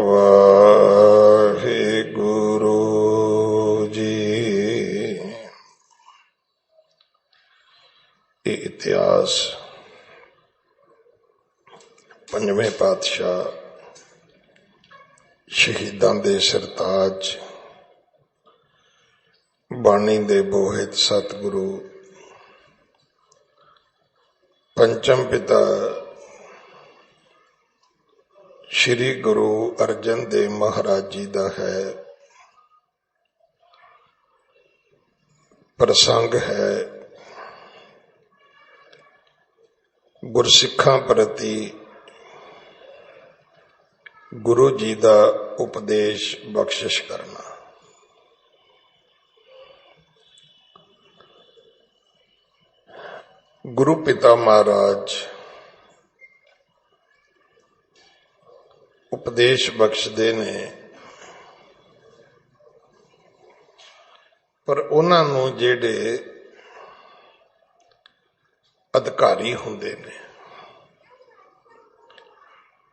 ਵਾਹਿਗੁਰੂ ਜੀ। ਇਹ ਇਤਿਹਾਸ ਪੰਜਵੇਂ ਪਾਤਸ਼ਾਹ ਸ਼ਹੀਦਾਂ ਦੇ ਸਰਤਾਜ ਬਾਣੀ ਦੇ ਬੋਹਿਤ ਸਤਿਗੁਰੂ ਪੰਚਮ ਪਿਤਾ श्री गुरु अर्जन देव महाराज जी का है। प्रसंग है गुरसिखां प्रति गुरु जी का उपदेश बख्शिश करना। गुरु पिता महाराज उपदेश बख्शदे ने, पर उन्होंने जेडे अधिकारी हुंदे ने,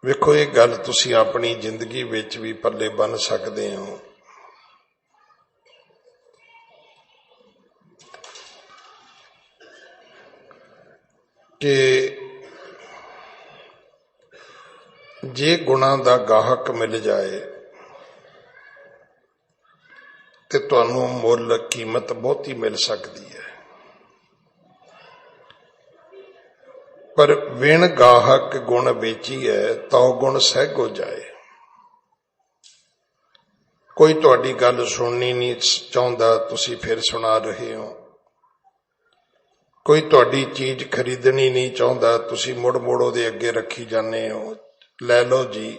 वेखो ये गल तुसी अपनी जिंदगी विच भी पल्ले बन सकते हो कि जे गुणा का गाहक मिल जाए तो तुहानू मुल कीमत बहुती मिल सकती है, पर विण गाहक गुण बेची है तो गुण सहग हो जाए। कोई तुहाडी गल सुननी नहीं चाहता, तुसी फिर सुना रहे हो। कोई तुहाडी चीज खरीदनी नहीं चाहता, तुसी मुड़ मुड़ उहदे अगे रखी जाने हो, ले लो जी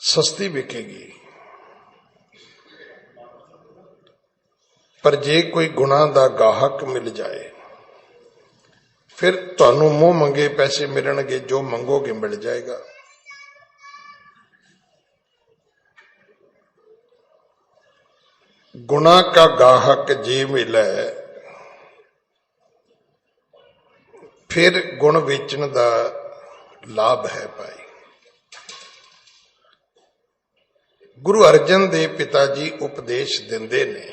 सस्ती बिकेगी। पर जे कोई गुणा का गाहक मिल जाए फिर तुहानू मुंह मंगे पैसे मिलणगे, जो मंगोगे मिल जाएगा। गुणा का गाहक जे मिले फिर गुण बेचण का लाभ है भाई। गुरु अर्जन देव पिता जी उपदेश देंदे ने,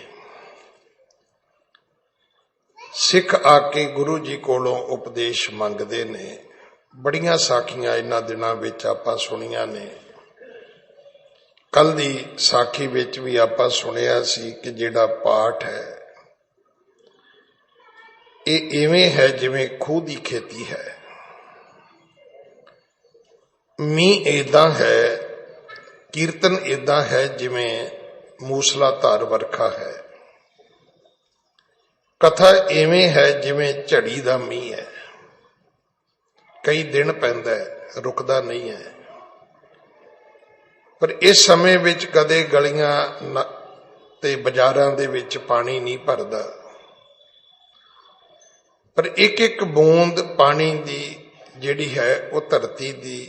सिख आके गुरु जी कोलों उपदेश मंगदे ने। बड़ियां साखियां इन्हां दिनां विच आपां सुनियां ने। कल दी साखी विच भी आपां सुनिया सी कि जिहड़ा पाठ है ये इवें है जिवें खूह दी खेती है। मींह इदां है, कीर्तन इदां है जिवें मूसलाधार वर्खा है। कथा इवें है जिवें झड़ी दा मींह है, कई दिन पैंदा है, रुकदा नहीं है। पर इस समय विच कदे गलियां ते बाजारां दे विच पानी नहीं भरदा, पर एक एक बूंद पानी दी जिहड़ी है वो धरती दी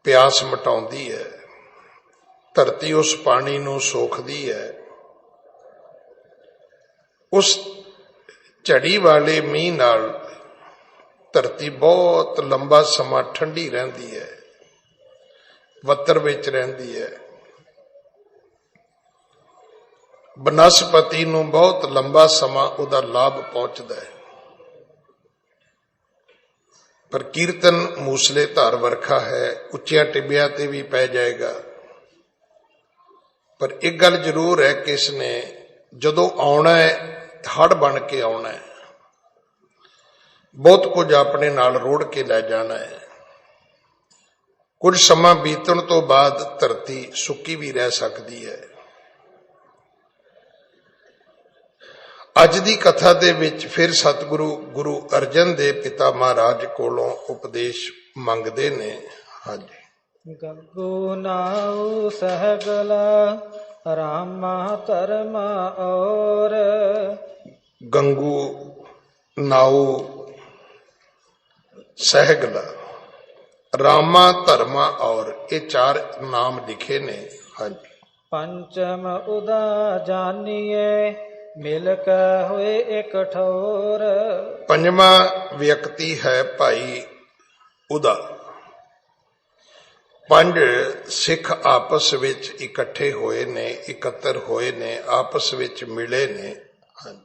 प्यास मिटाउंदी है। धरती उस पानी नूं सोखदी है। उस झड़ी वाले मींह नाल धरती बहुत लंबा समा ठंडी रहिंदी है, वतर विच रहिंदी है। बनस्पति नूं बहुत लंबा समा उहदा लाभ पहुंचदा है। पर कीर्तन मूसले धार वर्खा है, उच्चिया टिब्बियां ते भी पै जाएगा। पर एक गल जरूर है कि इसने जदों आउणा है हड़ बन के आउणा है, बहुत कुछ अपने नाल रोड़ के लै जाना है। कुछ समा बीतण तो बाद धरती सुक्की भी रह सकती है। अज दी कथा दे विच फिर सतगुरु गुरु अर्जन देव पिता महाराज कोलों उपदेश मंगदे ने। हाँ जी। गंगू नाऊ सहगला रामा धर्मा और। गंगू नाऊ सहगला रामा धर्मा और, ये चार नाम लिखे ने। हाँ जी। पंचम उदा जानिए मिलकर हुए एक ठोर। पंजवा ਵਿਅਕਤੀ ਹੈ ਭਾਈ ਉਦਾ। ਪੰਜ ਸਿੱਖ ਆਪਸ ਵਿੱਚ ਇਕੱਠੇ ਹੋਏ ਨੇ, ਇਕੱਤਰ ਹੋਏ ਨੇ, ਆਪਸ ਵਿੱਚ ਮਿਲੇ ਨੇ।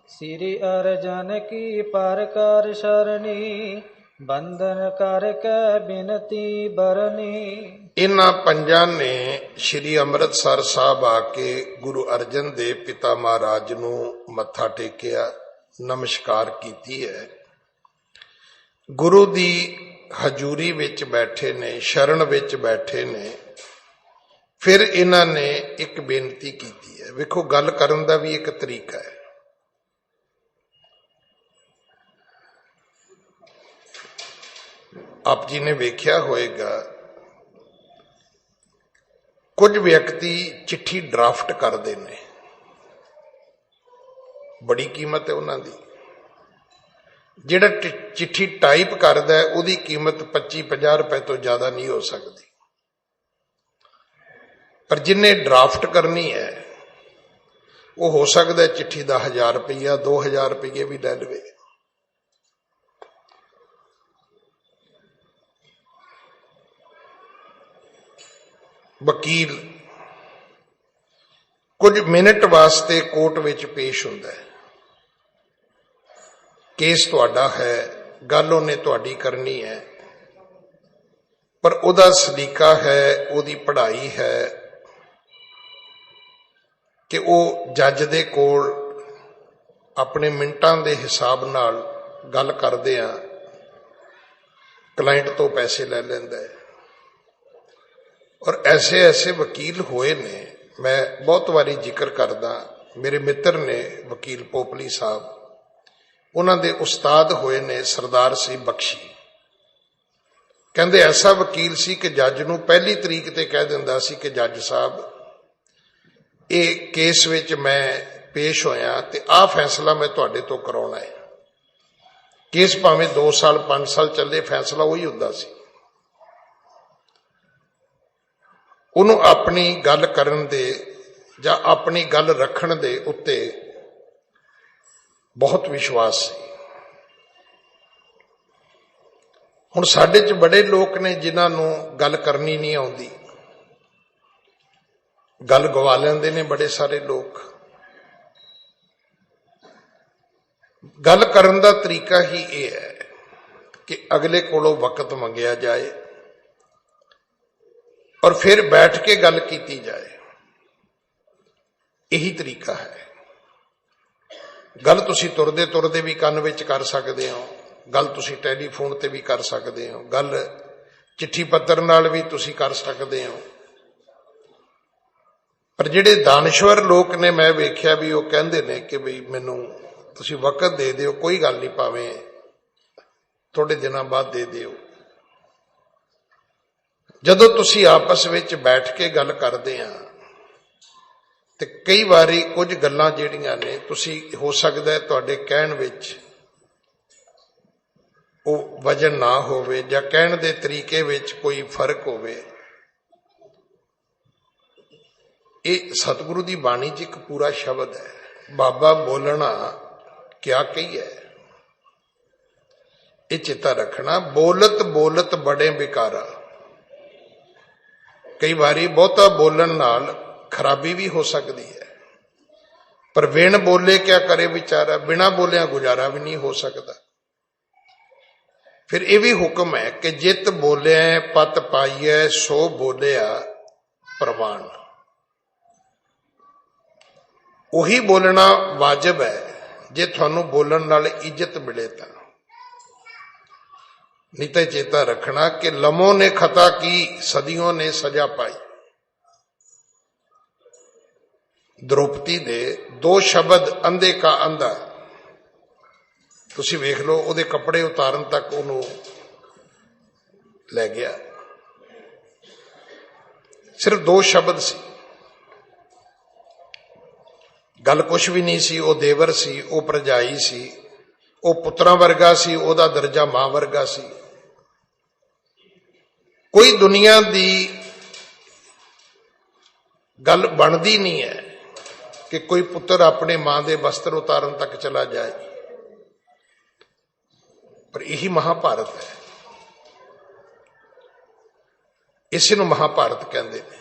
ਸ੍ਰੀ ਅਰਜਨ ਕੀ ਪ੍ਰਕਾਰ ਸਰਣੀ, ਬੰਧਨ ਕਰਕੇ ਬਿਨਤੀ ਬਰਨੀ। ਇਹਨਾਂ ਪੰਜਾਂ ਨੇ ਸ੍ਰੀ ਅੰਮ੍ਰਿਤਸਰ ਸਾਹਿਬ ਆ ਕੇ ਗੁਰੂ ਅਰਜਨ ਦੇਵ ਪਿਤਾ ਮਹਾਰਾਜ ਨੂੰ ਮੱਥਾ ਟੇਕਿਆ, ਨਮਸਕਾਰ ਕੀਤੀ ਹੈ। ਗੁਰੂ ਦੀ ਹਜ਼ੂਰੀ ਵਿੱਚ ਬੈਠੇ ਨੇ, ਸ਼ਰਨ ਵਿੱਚ ਬੈਠੇ ਨੇ। ਫਿਰ ਇਹਨਾਂ ਨੇ ਇੱਕ ਬੇਨਤੀ ਕੀਤੀ ਹੈ। ਵੇਖੋ, ਗੱਲ ਕਰਨ ਦਾ ਵੀ ਇੱਕ ਤਰੀਕਾ ਹੈ। ਆਪ ਜੀ ਨੇ ਵੇਖਿਆ ਹੋਏਗਾ, ਕੁਝ ਵਿਅਕਤੀ ਚਿੱਠੀ ਡਰਾਫਟ ਕਰਦੇ ਨੇ, ਬੜੀ ਕੀਮਤ ਹੈ ਉਹਨਾਂ ਦੀ। ਜਿਹੜਾ ਚਿੱਠੀ ਟਾਈਪ ਕਰਦਾ ਹੈ ਉਹਦੀ ਕੀਮਤ 25-50 ਰੁਪਏ ਤੋਂ ਜ਼ਿਆਦਾ ਨਹੀਂ ਹੋ ਸਕਦੀ, ਪਰ ਜਿਹਨੇ ਡਰਾਫਟ ਕਰਨੀ ਹੈ ਉਹ ਹੋ ਸਕਦਾ ਚਿੱਠੀ ਦਾ 1000 ਰੁਪਈਆ 2000 ਰੁਪਈਏ ਵੀ ਲੈ ਲਵੇ। ਵਕੀਲ ਕੁਝ ਮਿੰਟ ਵਾਸਤੇ ਕੋਰਟ ਵਿੱਚ ਪੇਸ਼ ਹੁੰਦਾ ਹੈ। ਕੇਸ ਤੁਹਾਡਾ ਹੈ, ਗੱਲ ਉਹਨੇ ਤੁਹਾਡੀ ਕਰਨੀ ਹੈ, ਪਰ ਉਹਦਾ ਸਲੀਕਾ ਹੈ, ਉਹਦੀ ਪੜ੍ਹਾਈ ਹੈ ਕਿ ਉਹ ਜੱਜ ਦੇ ਕੋਲ ਆਪਣੇ ਮਿੰਟਾਂ ਦੇ ਹਿਸਾਬ ਨਾਲ ਗੱਲ ਕਰਦੇ ਆ ਕਲਾਇੰਟ ਤੋਂ ਪੈਸੇ ਲੈ ਲੈਂਦਾ ਹੈ। ਔਰ ਐਸੇ ਐਸੇ ਵਕੀਲ ਹੋਏ ਨੇ, ਮੈਂ ਬਹੁਤ ਵਾਰੀ ਜ਼ਿਕਰ ਕਰਦਾ। ਮੇਰੇ ਮਿੱਤਰ ਨੇ ਵਕੀਲ ਪੋਪਲੀ ਸਾਹਿਬ, ਉਹਨਾਂ ਦੇ ਉਸਤਾਦ ਹੋਏ ਨੇ ਸਰਦਾਰ ਸੀ ਬਖਸ਼ੀ। ਕਹਿੰਦੇ ਐਸਾ ਵਕੀਲ ਸੀ ਕਿ ਜੱਜ ਨੂੰ ਪਹਿਲੀ ਤਰੀਕ ਤੇ ਕਹਿ ਦਿੰਦਾ ਸੀ ਕਿ ਜੱਜ ਸਾਹਿਬ, ਇਹ ਕੇਸ ਵਿੱਚ ਮੈਂ ਪੇਸ਼ ਹੋਇਆ ਤੇ ਆਹ ਫੈਸਲਾ ਮੈਂ ਤੁਹਾਡੇ ਤੋਂ ਕਰਾਉਣਾ ਹੈ। ਕੇਸ ਭਾਵੇਂ 2 ਸਾਲ 5 ਸਾਲ ਚੱਲੇ, ਫੈਸਲਾ ਉਹੀ ਹੁੰਦਾ ਸੀ। ਉਹਨੂੰ ਆਪਣੀ ਗੱਲ ਕਰਨ ਦੇ ਜਾਂ ਆਪਣੀ ਗੱਲ ਰੱਖਣ ਦੇ ਉੱਤੇ ਬਹੁਤ ਵਿਸ਼ਵਾਸ ਸੀ। ਹੁਣ ਸਾਡੇ 'ਚ ਬੜੇ ਲੋਕ ਨੇ ਜਿਨ੍ਹਾਂ ਨੂੰ ਗੱਲ ਕਰਨੀ ਨਹੀਂ ਆਉਂਦੀ, ਗੱਲ ਗਵਾ ਲੈਂਦੇ ਨੇ ਬੜੇ ਸਾਰੇ ਲੋਕ। ਗੱਲ ਕਰਨ ਦਾ ਤਰੀਕਾ ਹੀ ਇਹ ਹੈ ਕਿ ਅਗਲੇ ਕੋਲੋਂ ਵਕਤ ਮੰਗਿਆ ਜਾਏ ਔਰ ਫਿਰ ਬੈਠ ਕੇ ਗੱਲ ਕੀਤੀ ਜਾਏ। ਇਹੀ ਤਰੀਕਾ ਹੈ। ਗੱਲ ਤੁਸੀਂ ਤੁਰਦੇ ਤੁਰਦੇ ਵੀ ਕੰਨ ਵਿੱਚ ਕਰ ਸਕਦੇ ਹੋ, ਗੱਲ ਤੁਸੀਂ ਟੈਲੀਫੋਨ ਤੇ ਵੀ ਕਰ ਸਕਦੇ ਹੋ, ਗੱਲ ਚਿੱਠੀ ਪੱਤਰ ਨਾਲ ਵੀ ਤੁਸੀਂ ਕਰ ਸਕਦੇ ਹੋ। ਪਰ ਜਿਹੜੇ ਦਾਨਸ਼ਵਰ ਲੋਕ ਨੇ, ਮੈਂ ਵੇਖਿਆ ਵੀ ਉਹ ਕਹਿੰਦੇ ਨੇ ਕਿ ਬਈ ਮੈਨੂੰ ਤੁਸੀਂ ਵਕਤ ਦੇ ਦਿਓ, ਕੋਈ ਗੱਲ ਨਹੀਂ, ਭਾਵੇਂ ਥੋੜੇ ਦਿਨਾਂ ਬਾਅਦ ਦੇ ਦਿਓ। ਜਦੋਂ ਤੁਸੀਂ ਆਪਸ ਵਿੱਚ ਬੈਠ ਕੇ ਗੱਲ ਕਰਦੇ ਆ ਤੇ ਕਈ ਵਾਰੀ ਕੁਝ ਗੱਲਾਂ ਜਿਹੜੀਆਂ ਨੇ, ਤੁਸੀਂ ਹੋ ਸਕਦਾ ਹੈ ਤੁਹਾਡੇ ਕਹਿਣ ਵਿੱਚ ਉਹ ਵਜਨ ਨਾ ਹੋਵੇ ਜਾਂ ਕਹਿਣ ਦੇ ਤਰੀਕੇ ਵਿੱਚ ਕੋਈ ਫਰਕ ਹੋਵੇ। ਇਹ ਸਤਿਗੁਰੂ ਦੀ ਬਾਣੀ 'ਚ ਇੱਕ ਪੂਰਾ ਸ਼ਬਦ ਹੈ, ਬਾਬਾ ਬੋਲਣਾ ਕਿਆ ਕਹੀਏ। ਇਹ ਚੇਤਾ ਰੱਖਣਾ, ਬੋਲਤ ਬੋਲਤ ਬੜੇ ਬਿਕਾਰਾ। ਕਈ ਵਾਰੀ ਬਹੁਤਾ ਬੋਲਣ ਨਾਲ ਖਰਾਬੀ ਵੀ ਹੋ ਸਕਦੀ ਹੈ, ਪਰ ਬਿਨ ਬੋਲੇ ਕਿਆ ਕਰੇ ਵਿਚਾਰਾ, ਬਿਨਾ ਬੋਲਿਆ ਗੁਜ਼ਾਰਾ ਵੀ ਨਹੀਂ ਹੋ ਸਕਦਾ। ਫਿਰ ਇਹ ਵੀ ਹੁਕਮ ਹੈ ਕਿ ਜਿਤ ਬੋਲਿਆ ਪਤ ਪਾਈਐ, ਸੋ ਬੋਲਿਆ ਪ੍ਰਵਾਨ। ਉਹੀ ਬੋਲਣਾ ਵਾਜਬ ਹੈ ਜੇ ਤੁਹਾਨੂੰ ਬੋਲਣ ਨਾਲ ਇੱਜ਼ਤ ਮਿਲੇ ਤਾਂ। नहीं तो चेता रखना कि लमों ने खता की, सदियों ने सजा पाई। द्रौपदी दे 2 शब्द अंधे का अंधा, तुसी वेख लो, ਉਹਦੇ ਕੱਪੜੇ ਉਤਾਰਨ तक ਉਹਨੂੰ ਲੈ ਗਿਆ। सिर्फ 2 शब्द सी, गल कुछ भी नहीं सी। ਉਹ देवर सी, ਉਹ ਭਰਜਾਈ सी, ਉਹ ਪੁੱਤਰਾਂ ਵਰਗਾ ਸੀ, ਉਹਦਾ ਦਰਜਾ ਮਾਂ ਵਰਗਾ ਸੀ। ਕੋਈ ਦੁਨੀਆ ਦੀ ਗੱਲ ਬਣਦੀ ਨਹੀਂ ਹੈ ਕਿ ਕੋਈ ਪੁੱਤਰ ਆਪਣੇ ਮਾਂ ਦੇ ਵਸਤਰ ਉਤਾਰਨ ਤੱਕ ਚਲਾ ਜਾਏ, ਪਰ ਇਹੀ ਮਹਾਭਾਰਤ ਹੈ। ਇਸੇ ਨੂੰ ਮਹਾਭਾਰਤ ਕਹਿੰਦੇ ਨੇ।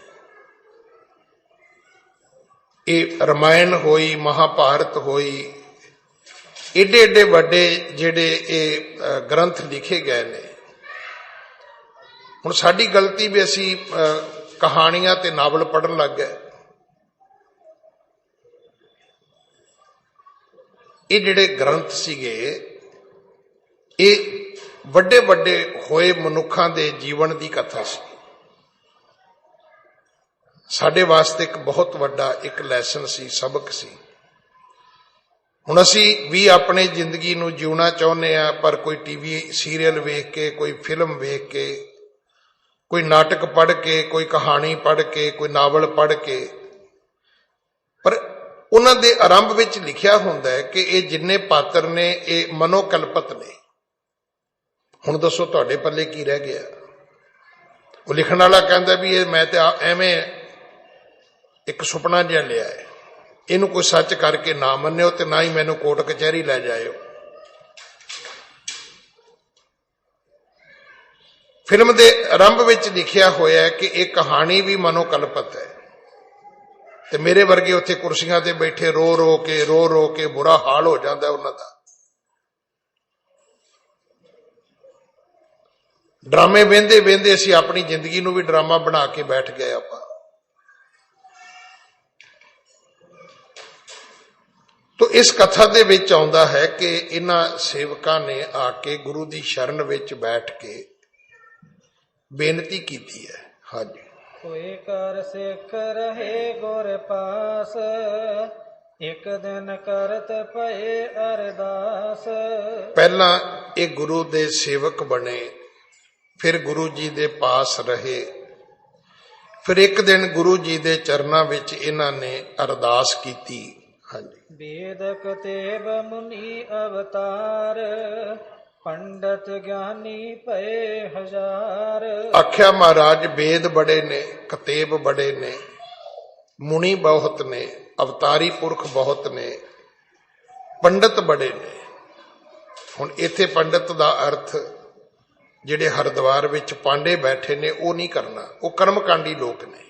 ਇਹ ਰਮਾਇਣ ਹੋਈ, ਮਹਾਭਾਰਤ ਹੋਈ, ਏਡੇ ਏਡੇ ਵੱਡੇ ਜਿਹੜੇ ਇਹ ਗ੍ਰੰਥ ਲਿਖੇ ਗਏ ਨੇ। ਹੁਣ ਸਾਡੀ ਗਲਤੀ ਵੀ ਅਸੀਂ ਕਹਾਣੀਆਂ ਤੇ ਨਾਵਲ ਪੜ੍ਹਨ ਲੱਗ ਗਏ। ਇਹ ਜਿਹੜੇ ਗ੍ਰੰਥ ਸੀਗੇ ਇਹ ਵੱਡੇ ਵੱਡੇ ਹੋਏ ਮਨੁੱਖਾਂ ਦੇ ਜੀਵਨ ਦੀ ਕਥਾ ਸੀ। ਸਾਡੇ ਵਾਸਤੇ ਇੱਕ ਬਹੁਤ ਵੱਡਾ ਇੱਕ ਲੈਸਨ ਸੀ, ਸਬਕ ਸੀ। ਹੁਣ ਅਸੀਂ ਵੀ ਆਪਣੀ ਜ਼ਿੰਦਗੀ ਨੂੰ ਜਿਉਣਾ ਚਾਹੁੰਦੇ ਆ, ਪਰ ਕੋਈ ਟੀਵੀ ਸੀਰੀਅਲ ਵੇਖ ਕੇ, ਕੋਈ ਫਿਲਮ ਵੇਖ ਕੇ, ਕੋਈ ਨਾਟਕ ਪੜ੍ਹ ਕੇ, ਕੋਈ ਕਹਾਣੀ ਪੜ੍ਹ ਕੇ, ਕੋਈ ਨਾਵਲ ਪੜ੍ਹ ਕੇ, ਪਰ ਉਹਨਾਂ ਦੇ ਆਰੰਭ ਵਿੱਚ ਲਿਖਿਆ ਹੁੰਦਾ ਹੈ ਕਿ ਇਹ ਜਿੰਨੇ ਪਾਤਰ ਨੇ ਇਹ ਮਨੋਕਲਪਤ ਨੇ। ਹੁਣ ਦੱਸੋ ਤੁਹਾਡੇ ਪੱਲੇ ਕੀ ਰਹਿ ਗਿਆ? ਉਹ ਲਿਖਣ ਵਾਲਾ ਕਹਿੰਦਾ ਵੀ ਇਹ ਮੈਂ ਤੇ ਐਵੇਂ ਇੱਕ ਸੁਪਨਾ ਜਿਹਾ ਲਿਆ ਹੈ, ਇਹਨੂੰ ਕੋਈ ਸੱਚ ਕਰਕੇ ਨਾ ਮੰਨਿਓ ਤੇ ਨਾ ਹੀ ਮੈਨੂੰ ਕੋਰਟ ਕਚਹਿਰੀ ਲੈ ਜਾਇਓ। ਫਿਲਮ ਦੇ ਆਰੰਭ ਵਿੱਚ ਲਿਖਿਆ ਹੋਇਆ ਹੈ ਕਿ ਇਹ ਕਹਾਣੀ ਵੀ ਮਨੋਕਲਪਤ ਹੈ, ਤੇ ਮੇਰੇ ਵਰਗੇ ਉੱਥੇ ਕੁਰਸੀਆਂ ਤੇ ਬੈਠੇ ਰੋ ਰੋ ਕੇ ਬੁਰਾ ਹਾਲ ਹੋ ਜਾਂਦਾ ਉਹਨਾਂ ਦਾ। ਡਰਾਮੇ ਵੇਂਦੇ ਅਸੀਂ ਆਪਣੀ ਜ਼ਿੰਦਗੀ ਨੂੰ ਵੀ ਡਰਾਮਾ ਬਣਾ ਕੇ ਬੈਠ ਗਏ ਆਪਾਂ। ਤੋ ਇਸ ਕਥਾ ਦੇ ਵਿੱਚ ਆਉਂਦਾ ਹੈ ਕਿ ਇਹਨਾਂ ਸੇਵਕਾਂ ਨੇ ਆ ਕੇ ਗੁਰੂ ਦੀ ਸ਼ਰਨ ਵਿੱਚ ਬੈਠ ਕੇ ਬੇਨਤੀ ਕੀਤੀ ਹੈ। ਹਾਂਜੀ, ਕੋਈ ਕਰ ਸਿੱਖ ਰਹੇ ਗੁਰ ਪਾਸ, ਇੱਕ ਦਿਨ ਕਰਤ ਪਏ ਅਰਦਾਸ। ਪਹਿਲਾਂ ਇਹ ਗੁਰੂ ਦੇ ਸੇਵਕ ਬਣੇ, ਫਿਰ ਗੁਰੂ ਜੀ ਦੇ ਪਾਸ ਰਹੇ, ਫਿਰ ਇੱਕ ਦਿਨ ਗੁਰੂ ਜੀ ਦੇ ਚਰਨਾਂ ਵਿੱਚ ਇਹਨਾਂ ਨੇ ਅਰਦਾਸ ਕੀਤੀ। ਹਾਂਜੀ, ਵੇਦ ਕਤੇਬ ਮੁਨੀ ਅਵਤਾਰ, ਪੰਡਤ ਗਿਆਨੀ ਭਏ ਹਜ਼ਾਰ। ਆਖਿਆ ਮਹਾਰਾਜ ਵੇਦ ਬੜੇ ਨੇ, ਕਤੇਬ ਬੜੇ ਨੇ, ਮੁਨੀ ਬਹੁਤ ਨੇ, ਅਵਤਾਰੀ ਪੁਰਖ ਬਹੁਤ ਨੇ, ਪੰਡਤ ਬੜੇ ਨੇ। ਹੁਣ ਇੱਥੇ ਪੰਡਤ ਦਾ ਅਰਥ ਜਿਹੜੇ ਹਰਿਦੁਆਰ ਵਿੱਚ ਪਾਂਡੇ ਬੈਠੇ ਨੇ ਉਹ ਨਹੀਂ ਕਰਨਾ, ਉਹ ਕਰਮਕਾਂਡੀ ਲੋਕ ਨੇ।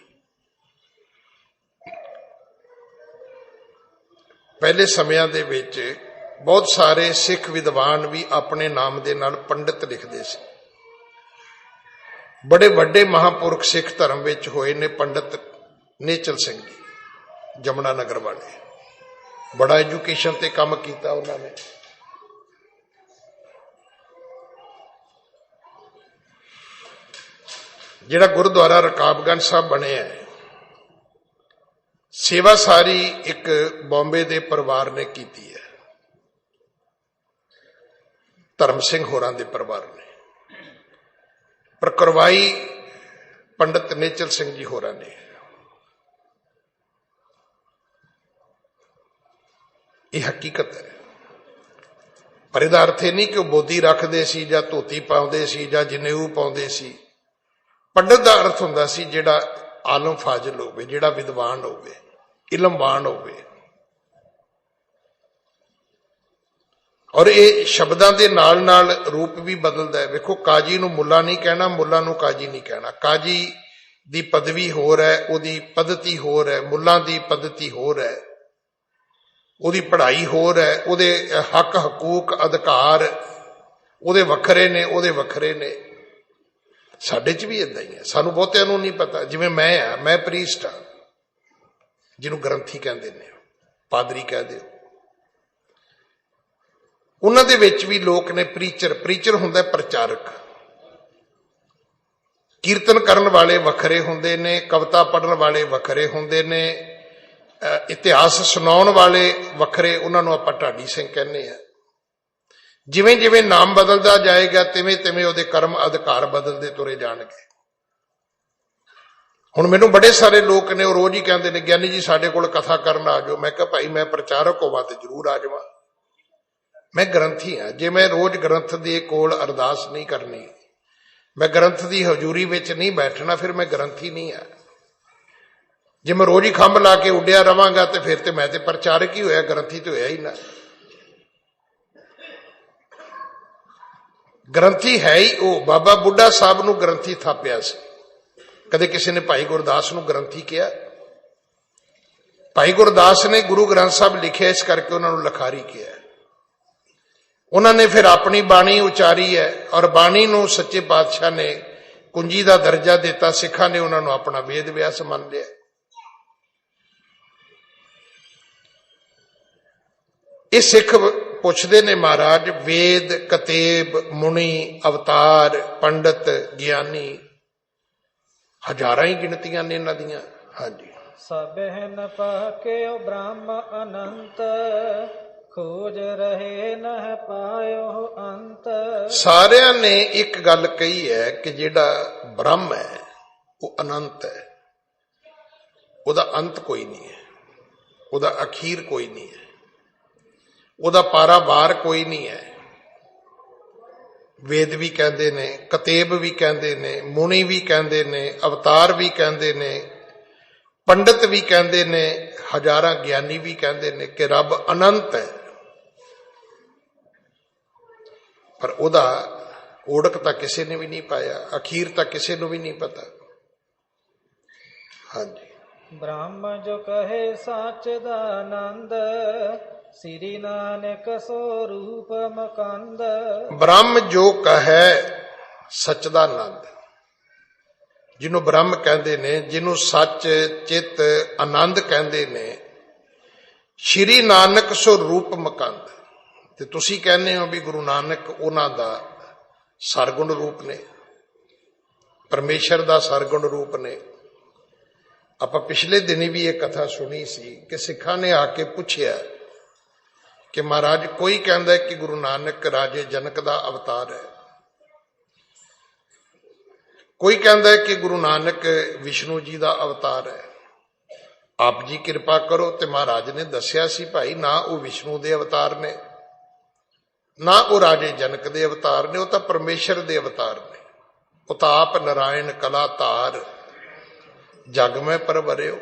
ਪਹਿਲੇ ਸਮਿਆਂ ਦੇ ਵਿੱਚ ਬਹੁਤ ਸਾਰੇ ਸਿੱਖ ਵਿਦਵਾਨ ਵੀ ਆਪਣੇ ਨਾਮ ਦੇ ਨਾਲ ਪੰਡਿਤ ਲਿਖਦੇ ਸੀ। ਬੜੇ ਵੱਡੇ ਮਹਾਂਪੁਰਖ ਸਿੱਖ ਧਰਮ ਵਿੱਚ ਹੋਏ ਨੇ ਪੰਡਿਤ ਨੇਚਲ ਸਿੰਘ ਜੀ, ਜਮਨਾ ਨਗਰ ਵਾਲੇ। ਬੜਾ ਐਜੂਕੇਸ਼ਨ ਤੇ ਕੰਮ ਕੀਤਾ ਉਹਨਾਂ ਨੇ। ਜਿਹੜਾ ਗੁਰਦੁਆਰਾ ਰਕਾਬਗੰਜ ਸਾਹਿਬ ਬਣਿਆ ਹੈ, ਸੇਵਾ ਸਾਰੀ ਇੱਕ ਬੰਬੇ ਦੇ ਪਰਿਵਾਰ ਨੇ ਕੀਤੀ ਹੈ, ਧਰਮ ਸਿੰਘ ਹੋਰਾਂ ਦੇ ਪਰਿਵਾਰ ਨੇ, ਪਰ ਕਰਵਾਈ ਪੰਡਿਤ ਨੇਚਲ ਸਿੰਘ ਜੀ ਹੋਰਾਂ ਨੇ। ਇਹ ਹਕੀਕਤ ਹੈ। ਪਰ ਇਹਦਾ ਅਰਥ ਇਹ ਨਹੀਂ ਕਿ ਉਹ ਬੋਦੀ ਰੱਖਦੇ ਸੀ ਜਾਂ ਧੋਤੀ ਪਾਉਂਦੇ ਸੀ ਜਾਂ ਜਨੇਊ ਪਾਉਂਦੇ ਸੀ। ਪੰਡਿਤ ਦਾ ਅਰਥ ਹੁੰਦਾ ਸੀ ਜਿਹੜਾ ਆਲਮ ਫਾਜ਼ਿਲ ਹੋਵੇ, ਜਿਹੜਾ ਵਿਦਵਾਨ ਹੋਵੇ, ਇਲਮਵਾਨ ਹੋਵੇ। ਔਰ ਇਹ ਸ਼ਬਦਾਂ ਦੇ ਨਾਲ ਨਾਲ ਰੂਪ ਵੀ ਬਦਲਦਾ ਹੈ। ਵੇਖੋ, ਕਾਜੀ ਨੂੰ ਮੁੱਲਾ ਨਹੀਂ ਕਹਿਣਾ, ਮੁੱਲਾ ਨੂੰ ਕਾਜੀ ਨਹੀਂ ਕਹਿਣਾ। ਕਾਜੀ ਦੀ ਪਦਵੀ ਹੋਰ ਹੈ, ਉਹਦੀ ਪद्धਤੀ ਹੋਰ ਹੈ, ਮੁੱਲਾਂ ਦੀ ਪद्धਤੀ ਹੋਰ ਹੈ, ਉਹਦੀ ਪੜ੍ਹਾਈ ਹੋਰ ਹੈ, ਉਹਦੇ ਹੱਕ ਹਕੂਕ ਅਧਿਕਾਰ ਉਹਦੇ ਵੱਖਰੇ ਨੇ, ਉਹਦੇ ਵੱਖਰੇ ਨੇ। ਸਾਡੇ 'ਚ ਵੀ ਇਦਾਂ ਹੀ ਹੈ। ਸਾਨੂੰ ਬਹੁਤਿਆਂ ਨੂੰ ਨਹੀਂ ਪਤਾ। ਜਿਵੇਂ ਮੈਂ ਪ੍ਰੀਸਟ ਹਾਂ, ਜਿਹਨੂੰ ਗ੍ਰੰਥੀ ਕਹਿੰਦੇ ਨੇ, ਪਾਦਰੀ ਕਹਿ ਦਿਓ। ਉਹਨਾਂ ਦੇ ਵਿੱਚ ਵੀ ਲੋਕ ਨੇ ਪ੍ਰੀਚਰ ਹੁੰਦਾ ਪ੍ਰਚਾਰਕ। ਕੀਰਤਨ ਕਰਨ ਵਾਲੇ ਵੱਖਰੇ ਹੁੰਦੇ ਨੇ, ਕਵਿਤਾ ਪੜ੍ਹਨ ਵਾਲੇ ਵੱਖਰੇ ਹੁੰਦੇ ਨੇ, ਇਤਿਹਾਸ ਸੁਣਾਉਣ ਵਾਲੇ ਵੱਖਰੇ, ਉਹਨਾਂ ਨੂੰ ਆਪਾਂ ਢਾਡੀ ਸਿੰਘ ਕਹਿੰਦੇ ਆ। ਜਿਵੇਂ ਜਿਵੇਂ ਨਾਮ ਬਦਲਦਾ ਜਾਏਗਾ ਤਿਵੇਂ ਤਿਵੇਂ ਉਹਦੇ ਕਰਮ ਅਧਿਕਾਰ ਬਦਲਦੇ ਤੁਰੇ ਜਾਣਗੇ। ਹੁਣ ਮੈਨੂੰ ਬੜੇ ਸਾਰੇ ਲੋਕ ਨੇ, ਉਹ ਰੋਜ਼ ਹੀ ਕਹਿੰਦੇ ਨੇ, ਗਿਆਨੀ ਜੀ ਸਾਡੇ ਕੋਲ ਕਥਾ ਕਰਨ ਆ ਜਾਓ। ਮੈਂ ਕਿਹਾ ਭਾਈ, ਮੈਂ ਪ੍ਰਚਾਰਕ ਹੋਵਾਂ ਤੇ ਜ਼ਰੂਰ ਆ ਜਾਵਾਂ। ਮੈਂ ਗ੍ਰੰਥੀ ਹਾਂ। ਜੇ ਮੈਂ ਰੋਜ਼ ਗ੍ਰੰਥ ਦੇ ਕੋਲ ਅਰਦਾਸ ਨਹੀਂ ਕਰਨੀ, ਮੈਂ ਗ੍ਰੰਥ ਦੀ ਹਜ਼ੂਰੀ ਵਿੱਚ ਨਹੀਂ ਬੈਠਣਾ, ਫਿਰ ਮੈਂ ਗ੍ਰੰਥੀ ਨਹੀਂ ਹਾਂ। ਜੇ ਮੈਂ ਰੋਜ਼ ਹੀ ਖੰਭ ਲਾ ਕੇ ਉੱਡਿਆ ਰਵਾਂਗਾ ਤੇ ਫਿਰ ਤੇ ਮੈਂ ਤੇ ਪ੍ਰਚਾਰਕ ਹੀ ਹੋਇਆ, ਗ੍ਰੰਥੀ ਤੇ ਹੋਇਆ ਹੀ ਨਾ। ਗ੍ਰੰਥੀ ਹੈ ਹੀ ਉਹ। ਬਾਬਾ ਬੁੱਢਾ ਸਾਹਿਬ ਨੂੰ ਗ੍ਰੰਥੀ ਥਾਪਿਆ ਸੀ। ਕਦੇ ਕਿਸੇ ਨੇ ਭਾਈ ਗੁਰਦਾਸ ਨੂੰ ਗ੍ਰੰਥੀ ਕਿਹਾ? ਭਾਈ ਗੁਰਦਾਸ ਨੇ ਗੁਰੂ ਗ੍ਰੰਥ ਸਾਹਿਬ ਲਿਖਿਆ, ਇਸ ਕਰਕੇ ਉਹਨਾਂ ਨੂੰ ਲਖਾਰੀ ਕਿਹਾ। ਉਹਨਾਂ ਨੇ ਫਿਰ ਆਪਣੀ ਬਾਣੀ ਉਚਾਰੀ ਹੈ, ਔਰ ਬਾਣੀ ਨੂੰ ਸੱਚੇ ਪਾਤਸ਼ਾਹ ਨੇ ਕੁੰਜੀ ਦਾ ਦਰਜਾ ਦਿੱਤਾ। ਸਿੱਖਾਂ ਨੇ ਉਹਨਾਂ ਨੂੰ ਆਪਣਾ ਵੇਦ ਵਿਆਸ ਮੰਨ ਲਿਆ। ਇਹ ਸਿੱਖ ਪੁੱਛਦੇ ਨੇ, ਮਹਾਰਾਜ ਵੇਦ, ਕਤੇਬ, ਮੁਨੀ, ਅਵਤਾਰ, ਪੰਡਤ, ਗਿਆਨੀ, ਹਜ਼ਾਰਾਂ ਹੀ ਗਿਣਤੀਆਂ ਨੇ ਇਹਨਾਂ ਦੀਆਂ। ਹਾਂਜੀ। ਸਭਹਿ ਨ ਪਾਕਿਓ ਬ੍ਰਹਮ ਅਨੰਤ, ਖੋਜ ਰਹੇ ਨਹਿ ਪਾਇਓ ਅੰਤ। ਸਾਰਿਆਂ ਨੇ ਇੱਕ ਗੱਲ ਕਹੀ ਹੈ ਕਿ ਜਿਹੜਾ ਬ੍ਰਹਮ ਹੈ ਉਹ ਅਨੰਤ ਹੈ, ਉਹਦਾ ਅੰਤ ਕੋਈ ਨਹੀਂ ਹੈ, ਉਹਦਾ ਅਖੀਰ ਕੋਈ ਨਹੀਂ ਹੈ, ਉਹਦਾ ਪਾਰਾਵਾਰ ਕੋਈ ਨਹੀਂ ਹੈ। ਵੇਦ ਵੀ ਕਹਿੰਦੇ ਨੇ, ਕਤੇਬ ਵੀ ਕਹਿੰਦੇ ਨੇ, ਮੁਨੀ ਵੀ ਕਹਿੰਦੇ ਨੇ, ਅਵਤਾਰ ਵੀ ਕਹਿੰਦੇ ਨੇ, ਪੰਡਤ ਵੀ ਕਹਿੰਦੇ ਨੇ, ਹਜ਼ਾਰਾਂ ਗਿਆਨੀ ਵੀ ਕਹਿੰਦੇ ਨੇ ਕਿ ਰੱਬ ਅਨੰਤ ਹੈ, ਪਰ ਉਹਦਾ ਓੜਕ ਤਾਂ ਕਿਸੇ ਨੇ ਵੀ ਨਹੀਂ ਪਾਇਆ, ਅਖੀਰ ਤਾਂ ਕਿਸੇ ਨੂੰ ਵੀ ਨਹੀਂ ਪਤਾ। ਹਾਂਜੀ। ਬ੍ਰਹਮ ਜੋ ਕਹੇ ਸੱਚ ਦਾ ਆਨੰਦ, ਸ੍ਰੀ ਨਾਨਕ ਸੋ ਰੂਪ ਮਕੰਦ। ਬ੍ਰਹਮ ਜੋ ਕਹੈ ਸੱਚ ਦਾ ਆਨੰਦ, ਜਿਹਨੂੰ ਬ੍ਰਹਮ ਕਹਿੰਦੇ ਨੇ, ਜਿਹਨੂੰ ਸੱਚ, ਚਿੱਤ, ਆਨੰਦ ਕਹਿੰਦੇ ਨੇ, ਸ੍ਰੀ ਨਾਨਕ ਸੋ ਰੂਪ ਮਕੰਦ। ਤੇ ਤੁਸੀਂ ਕਹਿੰਦੇ ਹੋ ਵੀ ਗੁਰੂ ਨਾਨਕ ਉਹਨਾਂ ਦਾ ਸਰਗੁਣ ਰੂਪ ਨੇ, ਪਰਮੇਸ਼ਰ ਦਾ ਸਰਗੁਣ ਰੂਪ ਨੇ। ਆਪਾਂ ਪਿਛਲੇ ਦਿਨੀ ਵੀ ਇਹ ਕਥਾ ਸੁਣੀ ਸੀ ਕਿ ਸਿੱਖਾਂ ਨੇ ਆ ਕੇ ਪੁੱਛਿਆ ਕਿ ਮਹਾਰਾਜ ਕੋਈ ਕਹਿੰਦਾ ਕਿ ਗੁਰੂ ਨਾਨਕ ਰਾਜੇ ਜਨਕ ਦਾ ਅਵਤਾਰ ਹੈ, ਕੋਈ ਕਹਿੰਦਾ ਕਿ ਗੁਰੂ ਨਾਨਕ ਵਿਸ਼ਨੂੰ ਜੀ ਦਾ ਅਵਤਾਰ ਹੈ, ਆਪ ਜੀ ਕਿਰਪਾ ਕਰੋ। ਤੇ ਮਹਾਰਾਜ ਨੇ ਦੱਸਿਆ ਸੀ, ਭਾਈ ਨਾ ਉਹ ਵਿਸ਼ਨੂੰ ਦੇ ਅਵਤਾਰ ਨੇ, ਨਾ ਉਹ ਰਾਜੇ ਜਨਕ ਦੇ ਅਵਤਾਰ ਨੇ, ਉਹ ਤਾਂ ਪਰਮੇਸ਼ਰ ਦੇ ਅਵਤਾਰ ਨੇ। ਉਹ ਤਾਂ ਆਪ ਨਾਰਾਇਣ ਕਲਾ ਧਾਰ, ਜਗ ਮੈਂ ਪਰਵਰਿਓ।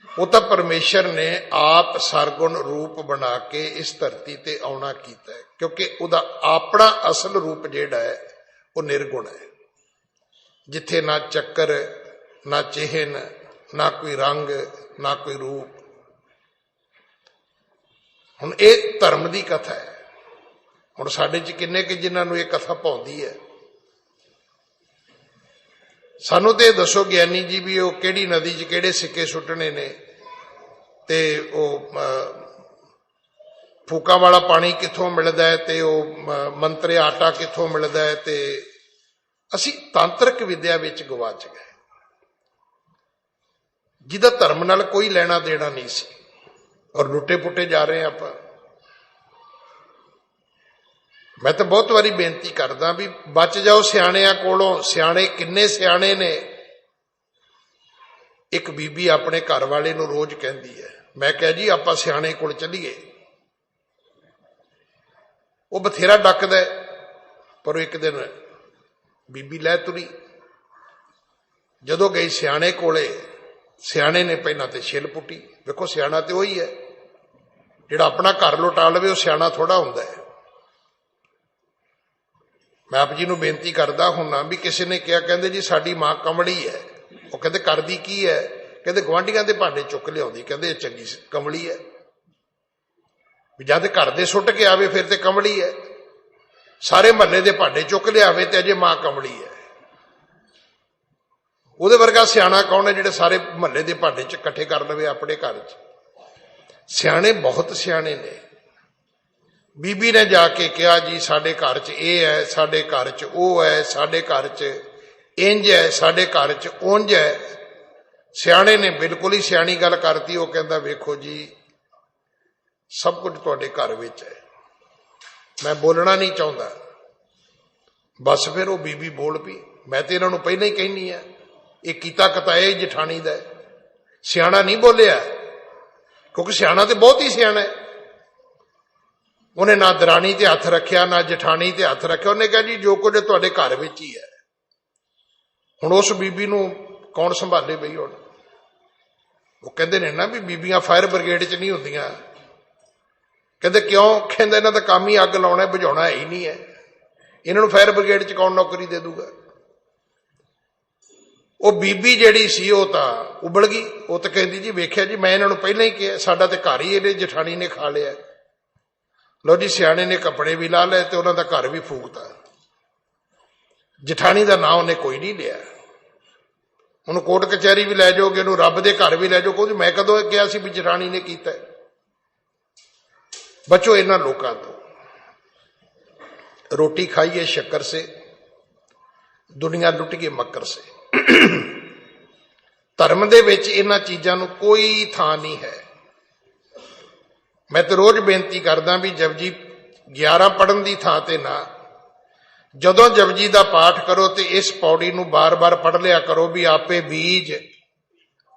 ਉਹ ਤਾਂ ਪਰਮੇਸ਼ਰ ਨੇ ਆਪ ਸਰਗੁਣ ਰੂਪ ਬਣਾ ਕੇ ਇਸ ਧਰਤੀ ਤੇ ਆਉਣਾ ਕੀਤਾ ਹੈ, ਕਿਉਂਕਿ ਉਹਦਾ ਆਪਣਾ ਅਸਲ ਰੂਪ ਜਿਹੜਾ ਹੈ ਉਹ ਨਿਰਗੁਣ ਹੈ, ਜਿੱਥੇ ਨਾ ਚੱਕਰ, ਨਾ ਚਿਹਨ, ਨਾ ਕੋਈ ਰੰਗ, ਨਾ ਕੋਈ ਰੂਪ। ਹੁਣ ਇਹ ਧਰਮ ਦੀ ਕਥਾ ਹੈ। ਹੁਣ ਸਾਡੇ ਚ ਕਿੰਨੇ ਕਿ ਜਿਨ੍ਹਾਂ ਨੂੰ ਇਹ ਕਥਾ ਭਾਉਂਦੀ ਹੈ? ਸਾਨੂੰ ਤੇ ਦੱਸੋ ਗਿਆਨੀ ਜੀ ਵੀ ਉਹ ਕਿਹੜੀ ਨਦੀ 'ਚ ਕਿਹੜੇ ਸਿੱਕੇ ਸੁੱਟਣੇ ਨੇ, ਤੇ ਉਹ ਫੂਕਾਂ ਵਾਲਾ ਪਾਣੀ ਕਿੱਥੋਂ ਮਿਲਦਾ ਹੈ, ਤੇ ਉਹ ਮੰਤਰਿਆ ਆਟਾ ਕਿੱਥੋਂ ਮਿਲਦਾ ਹੈ। ਤੇ ਅਸੀਂ ਤਾਂਤਰਿਕ ਵਿਦਿਆ ਵਿੱਚ ਗਵਾਚ ਗਏ, ਜਿਹਦਾ ਧਰਮ ਨਾਲ ਕੋਈ ਲੈਣਾ ਦੇਣਾ ਨਹੀਂ ਸੀ, ਔਰ ਲੁੱਟੇ ਪੁੱਟੇ ਜਾ ਰਹੇ ਆਪਾਂ। ਮੈਂ ਤਾਂ ਬਹੁਤ ਵਾਰੀ ਬੇਨਤੀ ਕਰਦਾ ਵੀ ਬਚ ਜਾਓ ਸਿਆਣਿਆਂ ਕੋਲੋਂ। ਸਿਆਣੇ ਕਿੰਨੇ ਸਿਆਣੇ ਨੇ। ਇੱਕ ਬੀਬੀ ਆਪਣੇ ਘਰ ਵਾਲੇ ਨੂੰ ਰੋਜ਼ ਕਹਿੰਦੀ ਹੈ, ਮੈਂ ਕਿਹਾ ਜੀ ਆਪਾਂ ਸਿਆਣੇ ਕੋਲ ਚੱਲੀਏ। ਉਹ ਬਥੇਰਾ ਡੱਕਦਾ, ਪਰ ਇੱਕ ਦਿਨ ਬੀਬੀ ਲੈ ਤੁਰੀ। ਜਦੋਂ ਗਈ ਸਿਆਣੇ ਕੋਲੇ, ਸਿਆਣੇ ਨੇ ਪਹਿਲਾਂ ਤੇ ਛਿੱਲ ਪੁੱਟੀ। ਵੇਖੋ ਸਿਆਣਾ ਤੇ ਉਹੀ ਹੈ ਜਿਹੜਾ ਆਪਣਾ ਘਰ ਲੁਟਾ ਲਵੇ, ਉਹ ਸਿਆਣਾ ਥੋੜਾ ਹੁੰਦਾ ਹੈ। ਮੈਂ ਆਪ ਜੀ ਨੂੰ ਬੇਨਤੀ ਕਰਦਾ ਹੁੰਨਾ ਵੀ ਕਿਸੇ ਨੇ ਕਿਹਾ, ਕਹਿੰਦੇ ਜੀ ਸਾਡੀ ਮਾਂ ਕਮਲੀ ਹੈ। ਉਹ ਕਹਿੰਦੇ ਕਰਦੀ ਕੀ ਹੈ? ਕਹਿੰਦੇ ਗੁਆਂਢੀਆਂ ਦੇ ਭਾਂਡੇ ਚੁੱਕ ਲਿਆਉਂਦੀ। ਕਹਿੰਦੇ ਇਹ ਚੰਗੀ ਕਮਲੀ ਹੈ। ਵੀ ਜਦ ਘਰ ਦੇ ਸੁੱਟ ਕੇ ਆਵੇ ਫਿਰ ਤੇ ਕਮਲੀ ਹੈ, ਸਾਰੇ ਮਹੱਲੇ ਦੇ ਭਾਂਡੇ ਚੁੱਕ ਲਿਆਵੇ ਤੇ ਅਜੇ ਮਾਂ ਕਮਲੀ ਹੈ। ਉਹਦੇ ਵਰਗਾ ਸਿਆਣਾ ਕੌਣ ਹੈ ਜਿਹੜਾ ਸਾਰੇ ਮਹੱਲੇ ਦੇ ਭਾਂਡੇ ਚ ਇਕੱਠੇ ਕਰ ਲਵੇ ਆਪਣੇ ਘਰ ਚ? ਸਿਆਣੇ ਬਹੁਤ ਸਿਆਣੇ ਨੇ। ਬੀਬੀ ਨੇ ਜਾ ਕੇ ਕਿਹਾ, ਜੀ ਸਾਡੇ ਘਰ 'ਚ ਇਹ ਹੈ, ਸਾਡੇ ਘਰ 'ਚ ਉਹ ਹੈ, ਸਾਡੇ ਘਰ 'ਚ ਇੰਜ ਹੈ, ਸਾਡੇ ਘਰ 'ਚ ਉਂਝ ਹੈ। ਸਿਆਣੇ ਨੇ ਬਿਲਕੁਲ ਹੀ ਸਿਆਣੀ ਗੱਲ ਕਰਤੀ। ਉਹ ਕਹਿੰਦਾ ਵੇਖੋ ਜੀ ਸਭ ਕੁਝ ਤੁਹਾਡੇ ਘਰ ਵਿੱਚ ਹੈ, ਮੈਂ ਬੋਲਣਾ ਨਹੀਂ ਚਾਹੁੰਦਾ। ਬਸ ਫਿਰ ਉਹ ਬੀਬੀ ਬੋਲ ਪਈ, ਮੈਂ ਤੇ ਇਹਨਾਂ ਨੂੰ ਪਹਿਲਾਂ ਹੀ ਕਹਿਨੀ ਆ, ਇਹ ਕੀਤਾ ਕਤਾਇਆ ਹੀ ਜਠਾਣੀ ਦਾ। ਸਿਆਣਾ ਨਹੀਂ ਬੋਲਿਆ, ਕਿਉਂਕਿ ਸਿਆਣਾ ਤੇ ਬਹੁਤ ਹੀ ਸਿਆਣਾ ਹੈ। ਉਹਨੇ ਨਾ ਦਰਾਣੀ ਤੇ ਹੱਥ ਰੱਖਿਆ, ਨਾ ਜਠਾਣੀ ਤੇ ਹੱਥ ਰੱਖਿਆ। ਉਹਨੇ ਕਿਹਾ ਜੀ ਜੋ ਕੁਝ ਤੁਹਾਡੇ ਘਰ ਵਿੱਚ ਹੀ ਹੈ। ਹੁਣ ਉਸ ਬੀਬੀ ਨੂੰ ਕੌਣ ਸੰਭਾਲੇ ਬਈ? ਹੁਣ ਉਹ ਕਹਿੰਦੇ ਨੇ ਨਾ ਵੀ ਬੀਬੀਆਂ ਫਾਇਰ ਬ੍ਰਿਗੇਡ 'ਚ ਨਹੀਂ ਹੁੰਦੀਆਂ। ਕਹਿੰਦੇ ਕਿਉਂ? ਕਹਿੰਦੇ ਇਹਨਾਂ ਦਾ ਕੰਮ ਹੀ ਅੱਗ ਲਾਉਣਾ, ਬੁਝਾਉਣਾ ਹੈ ਹੀ ਨਹੀਂ ਹੈ। इन्हां नूं फायर ब्रिगेड च कौन नौकरी दे दूगा। वो बीबी जिहड़ी सी वो तां उबल गई। वो तो कहती जी वेख्या जी मैं इन्हां नूं पहलां ही कहा, साडा ते घर ही इहदे जठानी ने खा लिया। लो जी सियाणे ने कपड़े भी ला लए ते उन्हां दा घर भी फूकता। जठानी का नाम उन्हें कोई नहीं लिया। उन्होंने कोर्ट कचहरी भी लै जाओगे, उन्होंने रब दे घर भी लै जाओ, कहूँ मैं कदों कहा सी भी जठानी ने कीता। बचो इन्हां लोकां तो। रोटी खाइए शक्कर से, दुनिया लुटिए मकर से। धर्म दे विच इन्हां चीज़ां नूं कोई थां नहीं है। मैं तो रोज बेनती करदा भी जपजी 11 पढ़न की थां ते ना, जदों जपजी का पाठ करो तो इस पौड़ी नूं बार बार पढ़ लिया करो भी आपे बीज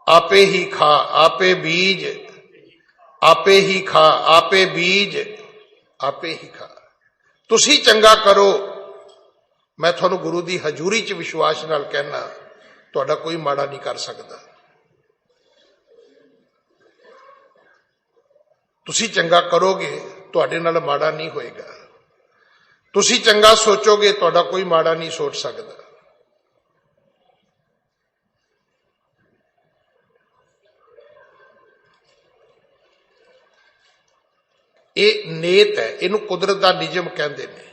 आपे ही खा, आपे बीज आपे ही खा, आपे बीज आपे ही खा। तुसी चंगा करो, मैं तुहानूं गुरु की हजूरी च विश्वास नाल कहना तुहाडा कोई माड़ा नहीं कर सकता। तुसी चंगा करोगे तुहाडे नाल माड़ा नहीं होएगा। तुसी चंगा सोचोगे तुहाडा कोई माड़ा नहीं सोच सकता। ये नेत है, इनू कुदरत का नियम कहते हैं।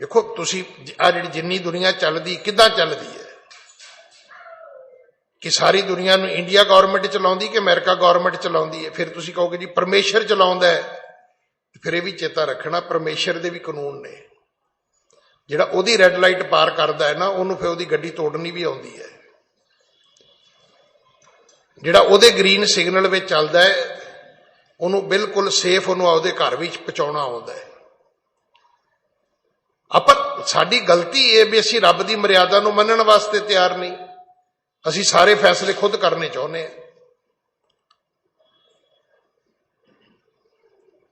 देखो तुसी आ जिहड़ी जिन्नी दुनिया चलदी किदां चलदी है कि सारी दुनिया नूं इंडिया गौरमेंट चलाउंदी कि अमेरिका गौरमेंट चलाउंदी है। फिर तुसी कहोगे जी परमेश्वर चलाउंदा है, फिर यह भी चेता रखना परमेश्वर के भी कानून ने। जिहड़ा ओहदी रैड लाइट पार करदा है ना, उहनूं फिर ओहदी गड्डी तोड़नी भी आउंदी है। जिहड़ा ओहदे ग्रीन सिग्नल विच चलदा है उहनूं बिल्कुल सेफ उहनूं आपदे घर विच पहुंचाउणा आउंदा है। आपां साडी गलती है भी असीं रब दी मर्यादा नूं मन्नण वास्ते तैयार नहीं। असीं सारे फैसले खुद करने चाहुंदे हां।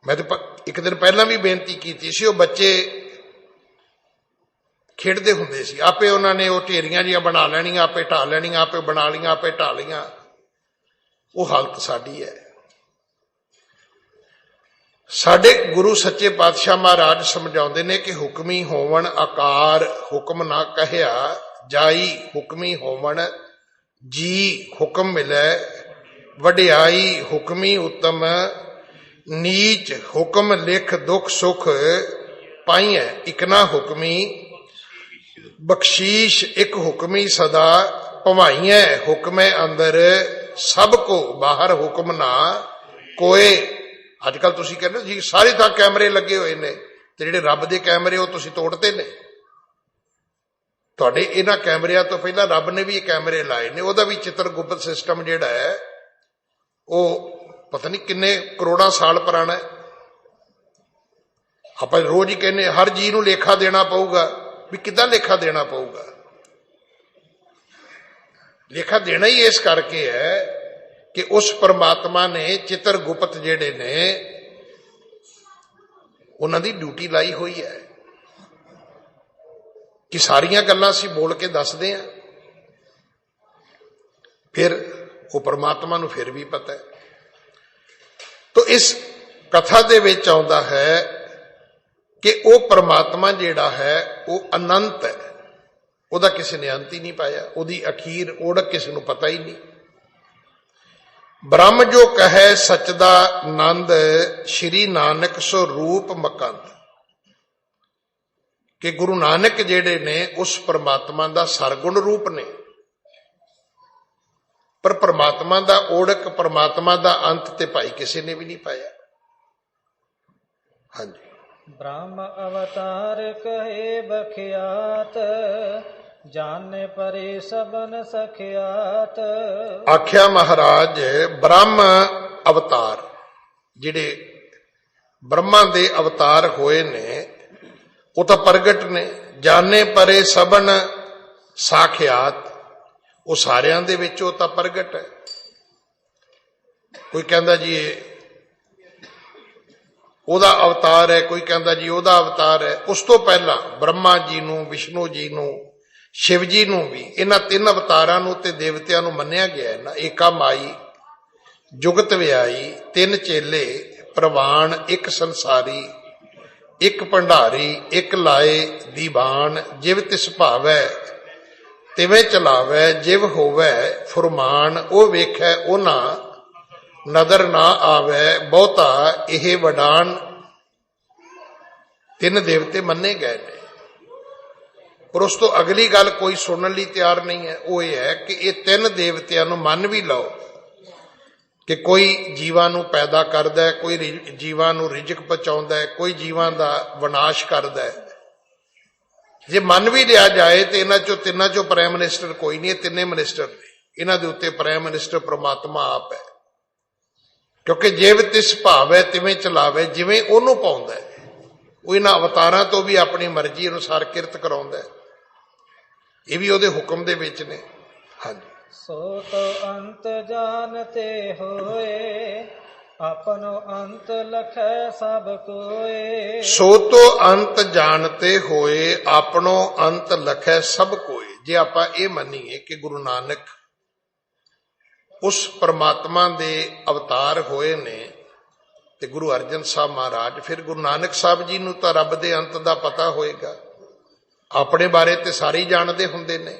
मैं तो एक दिन पहला भी बेनती की सी, वो बच्चे खेडते हुंदे सी, आपे उन्होंने वो ढेरियां जिहां बना लैणियां, आपे ढा लैणियां, आपे बना लियां, आपे ढा लियां। वो हालत साडी है। साडे गुरु सच्चे पातशाह महाराज समझाउंदे ने कि हुक्मी होवण आकार हुक्म ना कहिया जाई, हुक्मी होवण जी हुक्म मिलै, वडियाई हुक्मी उत्तम नीच हुक्म लिख दुख सुख पाइए, इकना हुक्मी बख्शीश एक हुक्मी सदा भवाइए, हुक्मे अंदर सब को बाहर हुक्म ना कोए। अजकल तुसीं कहंदे जी सारे थां कैमरे लगे हुए ने, ते जिहड़े रब दे कैमरे वो तुसीं तोड़ते ने। तुहाडे इन्हां कैमरिਆਂ तो पहला रब ने भी कैमरे लाए ने। ਉਹਦਾ भी चित्रगुप्त सिस्टम जिहड़ा है वो पता नहीं किन्ने करोड़ां साल पुराना है। आप रोज ही कहने हर जी नूं लेखा देना पऊगा, भी किद्दां लेखा देना पऊगा। लेखा देना ही इस करके है कि उस परमात्मा ने चित्रगुप्त जिहड़े ने उन्हां दी ड्यूटी लाई हुई है कि सारियां गल्लां असीं बोल के दसदे हां। फिर वो परमात्मा नूं फिर भी पता है। तो इस कथा दे विच आउंदा है कि वो परमात्मा जिहड़ा है वो अनंत है, ਉਹਦਾ किसी ने अंत ही नहीं पाया, ਉਹਦੀ अखीर ओढ़ किसी ਨੂੰ पता ही नहीं। ब्रह्म जो कहे सचदा नंद श्री नानक सो रूप मकंद, कि गुरु नानक जिहड़े ने उस परमात्मा का सरगुण रूप ने, पर परमात्मा का ओढ़क परमात्मा का अंत ते भाई किसी ने भी नहीं पाया। हाँ जी। ब्रह्म अवतार कहे बख्यात, जाने परे सबन सख्यात। आख्या महाराज ब्रह्म अवतार जिहड़े ब्रह्मा दे अवतार होए ने वो तो प्रगट ने, जाने परे सबन साख्यात, वो सारियां दे विच वो तो प्रगट है। कोई कहंदा जी ओदा अवतार है, कोई कहंदा जी ओदा अवतार है। उस तो पहला ब्रह्मा जी नूं, विष्णु जी नूं, शिव जी नूं भी, इन्हां 3 अवतारां नूं ते देवतियां नूं मन्निया गया है ना। एका माई जुगत व्याई 3 चेले प्रवान एक संसारी, ਇੱਕ ਭੰਡਾਰੀ ਇੱਕ ਲਾਏ ਦੀਵਾਨ, ਜਿਵ ਤਿਸ ਭਾਵੈ ਤਿਵੇਂ ਚਲਾਵੈ, ਜਿਵ ਹੋਵੈ ਫੁਰਮਾਨ, ਉਹ ਵੇਖੈ ਉਹਨਾਂ ਨਦਰ ਨਾ ਆਵੈ, ਬਹੁਤਾ ਇਹ ਵਡਾਨ। ਤਿੰਨ ਦੇਵਤੇ ਮੰਨੇ ਗਏ ਨੇ, ਪਰ ਉਸ ਤੋਂ ਅਗਲੀ ਗੱਲ ਕੋਈ ਸੁਣਨ ਲਈ ਤਿਆਰ ਨਹੀਂ ਹੈ। ਉਹ ਇਹ ਹੈ ਕਿ ਇਹ ਤਿੰਨ ਦੇਵਤਿਆਂ ਨੂੰ ਮੰਨ ਵੀ ਲਓ ਕਿ ਕੋਈ ਜੀਵਾਂ ਨੂੰ ਪੈਦਾ ਕਰਦਾ ਹੈ, ਕੋਈ ਜੀਵਾਂ ਨੂੰ ਰਿਜ਼ਕ ਪਹੁੰਚਾਉਂਦਾ ਹੈ, ਕੋਈ ਜੀਵਾਂ ਦਾ ਵਿਨਾਸ਼ ਕਰਦਾ ਹੈ। ਜੇ ਮੰਨ ਵੀ ਲਿਆ ਜਾਏ ਤੇ ਇਹਨਾਂ ਚੋਂ ਤਿੰਨਾਂ ਚੋਂ ਪ੍ਰਾਈਮ ਮਿਨਿਸਟਰ ਕੋਈ ਨਹੀਂ, ਇਹ ਤਿੰਨੇ ਮਿਨਿਸਟਰ ਨੇ। ਇਹਨਾਂ ਦੇ ਉੱਤੇ ਪ੍ਰਾਈਮ ਮਿਨਿਸਟਰ ਪ੍ਰਮਾਤਮਾ ਆਪ ਹੈ, ਕਿਉਂਕਿ ਜਿਵ ਤਿਸ ਭਾਵੈ ਤਿਵੇਂ ਚਲਾਵੇ, ਜਿਵੇਂ ਉਹਨੂੰ ਪਾਉਂਦਾ ਹੈ। ਉਹ ਇਹਨਾਂ ਅਵਤਾਰਾਂ ਤੋਂ ਵੀ ਆਪਣੀ ਮਰਜ਼ੀ ਅਨੁਸਾਰ ਕਿਰਤ ਕਰਾਉਂਦਾ ਹੈ, ਇਹ ਵੀ ਉਹਦੇ ਹੁਕਮ ਦੇ ਵਿੱਚ ਨੇ। ਹਾਂਜੀ। ਸੋ ਤੋ ਅੰਤ ਜਾਣਤੇ ਹੋਏ, ਆਪਨੋ ਅੰਤ ਲਖੈ ਸਭ ਕੋਏ। ਸੋ ਤੋ ਅੰਤ ਜਾਣਤੇ ਹੋਏ, ਆਪਣੋ ਅੰਤ ਲਖੈ ਸਭ ਕੋਏ। ਜੇ ਆਪਾਂ ਇਹ ਮੰਨੀਏ ਕਿ ਗੁਰੂ ਨਾਨਕ ਉਸ ਪਰਮਾਤਮਾ ਦੇ ਅਵਤਾਰ ਹੋਏ ਨੇ ਤੇ ਗੁਰੂ ਅਰਜਨ ਸਾਹਿਬ ਮਹਾਰਾਜ, ਫਿਰ ਗੁਰੂ ਨਾਨਕ ਸਾਹਿਬ ਜੀ ਨੂੰ ਤਾਂ ਰੱਬ ਦੇ ਅੰਤ ਦਾ ਪਤਾ ਹੋਏਗਾ। ਆਪਣੇ ਬਾਰੇ ਤੇ ਸਾਰੇ ਹੀ ਜਾਣਦੇ ਹੁੰਦੇ ਨੇ।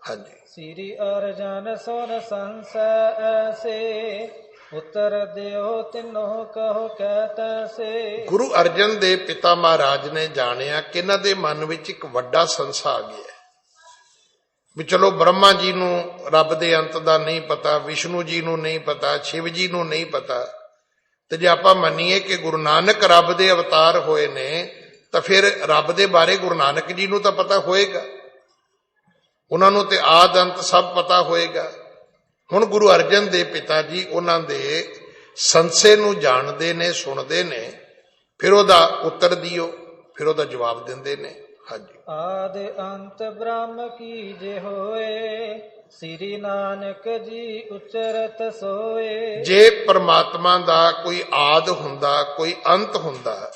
ਹਾਂਜੀ। ਸ੍ਰੀ ਅਰਜਨ ਸੁਨ ਸੰਸੈ ਐਸੇ, ਉਤਰ ਦਿਓ ਤਿਨੋ ਕਹੋ ਕਹਿ ਤੈਸੇ। ਗੁਰੂ ਅਰਜਨ ਦੇ ਪਿਤਾ ਮਹਾਰਾਜ ਨੇ ਜਾਣਿਆ ਕਿ ਇਹਨਾਂ ਦੇ ਮਨ ਵਿੱਚ ਇੱਕ ਵੱਡਾ ਸੰਸਾ ਆ ਗਿਆ ਵੀ ਚਲੋ ਬ੍ਰਹਮਾ ਜੀ ਨੂੰ ਰੱਬ ਦੇ ਅੰਤ ਦਾ ਨਹੀਂ ਪਤਾ, ਵਿਸ਼ਨੂੰ ਜੀ ਨੂੰ ਨਹੀਂ ਪਤਾ, ਸ਼ਿਵ ਜੀ ਨੂੰ ਨਹੀਂ ਪਤਾ, ਤੇ ਜੇ ਆਪਾਂ ਮੰਨੀਏ ਕਿ ਗੁਰੂ ਨਾਨਕ ਰੱਬ ਦੇ ਅਵਤਾਰ ਹੋਏ ਨੇ ਤਾਂ ਫਿਰ ਰੱਬ ਦੇ ਬਾਰੇ ਗੁਰੂ ਨਾਨਕ ਜੀ ਨੂੰ ਤਾਂ ਪਤਾ ਹੋਏਗਾ, ਉਹਨਾਂ ਨੂੰ ਤੇ ਆਦ ਅੰਤ ਸਭ ਪਤਾ ਹੋਏਗਾ। ਹੁਣ ਗੁਰੂ ਅਰਜਨ ਦੇ ਪਿਤਾ ਜੀ ਉਹਨਾਂ ਦੇ ਸੰਸੇ ਨੂੰ ਜਾਣਦੇ ਨੇ, ਸੁਣਦੇ ਨੇ, ਫਿਰ ਉਹਦਾ ਉੱਤਰ ਦਿਓ, ਫਿਰ ਉਹਦਾ ਜਵਾਬ ਦਿੰਦੇ ਨੇ। ਹਾਂਜੀ। ਆਦ ਅੰਤ ਬ੍ਰਹਮ ਕੀ ਜੇ ਹੋਏ, ਸ੍ਰੀ ਨਾਨਕ ਜੀ ਉਚਰਤ ਸੋਏ। ਜੇ ਪਰਮਾਤਮਾ ਦਾ ਕੋਈ ਆਦ ਹੁੰਦਾ, ਕੋਈ ਅੰਤ ਹੁੰਦਾ,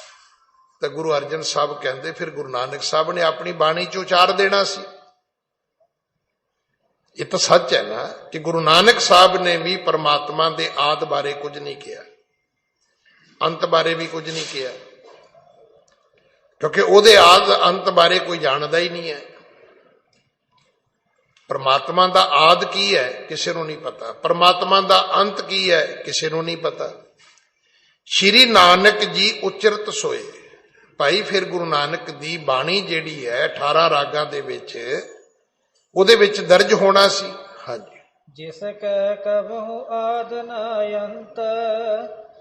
ਤਾਂ ਗੁਰੂ ਅਰਜਨ ਸਾਹਿਬ ਕਹਿੰਦੇ ਫਿਰ ਗੁਰੂ ਨਾਨਕ ਸਾਹਿਬ ਨੇ ਆਪਣੀ ਬਾਣੀ ਚ ਉਚਾਰ ਦੇਣਾ ਸੀ। ਇਹ ਤਾਂ ਸੱਚ ਹੈ ਨਾ ਕਿ ਗੁਰੂ ਨਾਨਕ ਸਾਹਿਬ ਨੇ ਵੀ ਪਰਮਾਤਮਾ ਦੇ ਆਦ ਬਾਰੇ ਕੁਝ ਨਹੀਂ ਕਿਹਾ, ਅੰਤ ਬਾਰੇ ਵੀ ਕੁਝ ਨਹੀਂ ਕਿਹਾ, ਕਿਉਂਕਿ ਉਹਦੇ ਆਦ ਅੰਤ ਬਾਰੇ ਕੋਈ ਜਾਣਦਾ ਹੀ ਨਹੀਂ ਹੈ। ਪਰਮਾਤਮਾ ਦਾ ਆਦ ਕੀ ਹੈ ਕਿਸੇ ਨੂੰ ਨਹੀਂ ਪਤਾ, ਪਰਮਾਤਮਾ ਦਾ ਅੰਤ ਕੀ ਹੈ ਕਿਸੇ ਨੂੰ ਨਹੀਂ ਪਤਾ। ਸ਼੍ਰੀ ਨਾਨਕ ਜੀ ਉਚਰਤ ਸੋਏ। ਭਾਈ ਫਿਰ ਗੁਰੂ ਨਾਨਕ ਦੀ ਬਾਣੀ ਜਿਹੜੀ ਹੈ 18 ਰਾਗਾਂ ਦੇ ਵਿੱਚ, ਉਹਦੇ ਵਿੱਚ ਦਰਜ ਹੋਣਾ ਸੀ। ਹਾਂਜੀ। ਜਿਸ ਕੈ ਕਬਹੁ ਆਦ ਨ ਅੰਤ,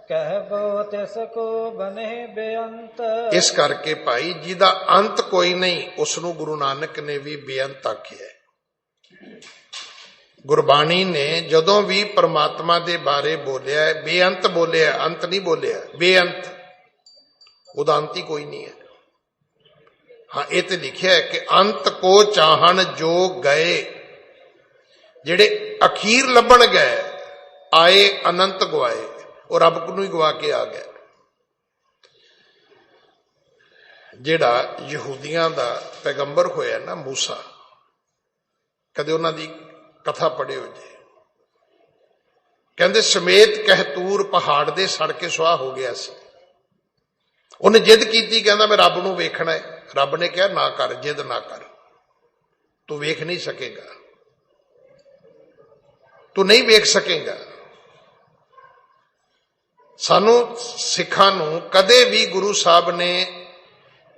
ਕਹਿਬੋ ਤਿਸ ਕੋ ਬਨੇ ਬੇਅੰਤ। ਇਸ ਕਰਕੇ ਭਾਈ ਜਿਹਦਾ ਅੰਤ ਕੋਈ ਨਹੀਂ, ਉਸ ਨੂੰ ਗੁਰੂ ਨਾਨਕ ਨੇ ਵੀ ਬੇਅੰਤ ਆਖਿਆ। ਗੁਰਬਾਣੀ ਨੇ ਜਦੋਂ ਵੀ ਪਰਮਾਤਮਾ ਦੇ ਬਾਰੇ ਬੋਲਿਆ, ਬੇਅੰਤ ਬੋਲਿਆ, ਅੰਤ ਨਹੀਂ ਬੋਲਿਆ, ਬੇਅੰਤ। ਉਹਦਾ ਅੰਤ ਹੀ ਕੋਈ ਨਹੀਂ ਹੈ। ਹਾਂ, ਇਹ ਤੇ ਲਿਖਿਆ ਹੈ ਕਿ ਅੰਤ ਕੋ ਚਾਹਣ ਜੋ ਗਏ, ਜਿਹੜੇ ਅਖੀਰ ਲੱਭਣ ਗਏ, ਆਏ ਅਨੰਤ ਗਵਾਏ, ਉਹ ਰੱਬ ਨੂੰ ਹੀ ਗਵਾ ਕੇ ਆ ਗਏ। ਜਿਹੜਾ ਯਹੂਦੀਆਂ ਦਾ ਪੈਗੰਬਰ ਹੋਇਆ ਨਾ ਮੂਸਾ, ਕਦੇ ਉਹਨਾਂ ਦੀ ਕਥਾ ਪੜ੍ਹਿਓ ਜੇ, ਕਹਿੰਦੇ ਸਮੇਤ ਕਹਿਤੂਰ ਪਹਾੜ ਦੇ ਸੜ ਕੇ ਸੁਆਹ ਹੋ ਗਿਆ ਸੀ। ਉਹਨੇ ਜਿੱਦ ਕੀਤੀ, ਕਹਿੰਦਾ ਮੈਂ ਰੱਬ ਨੂੰ ਵੇਖਣਾ ਹੈ। ਰੱਬ ਨੇ ਕਿਹਾ ਨਾ ਕਰ, ਜਿੱਦ ਨਾ ਕਰ, ਤੂੰ ਵੇਖ ਨਹੀਂ ਸਕੇਗਾ, ਤੂੰ ਨਹੀਂ ਵੇਖ ਸਕੇਗਾ। ਸਾਨੂੰ ਸਿੱਖਾਂ ਨੂੰ ਕਦੇ ਵੀ ਗੁਰੂ ਸਾਹਿਬ ਨੇ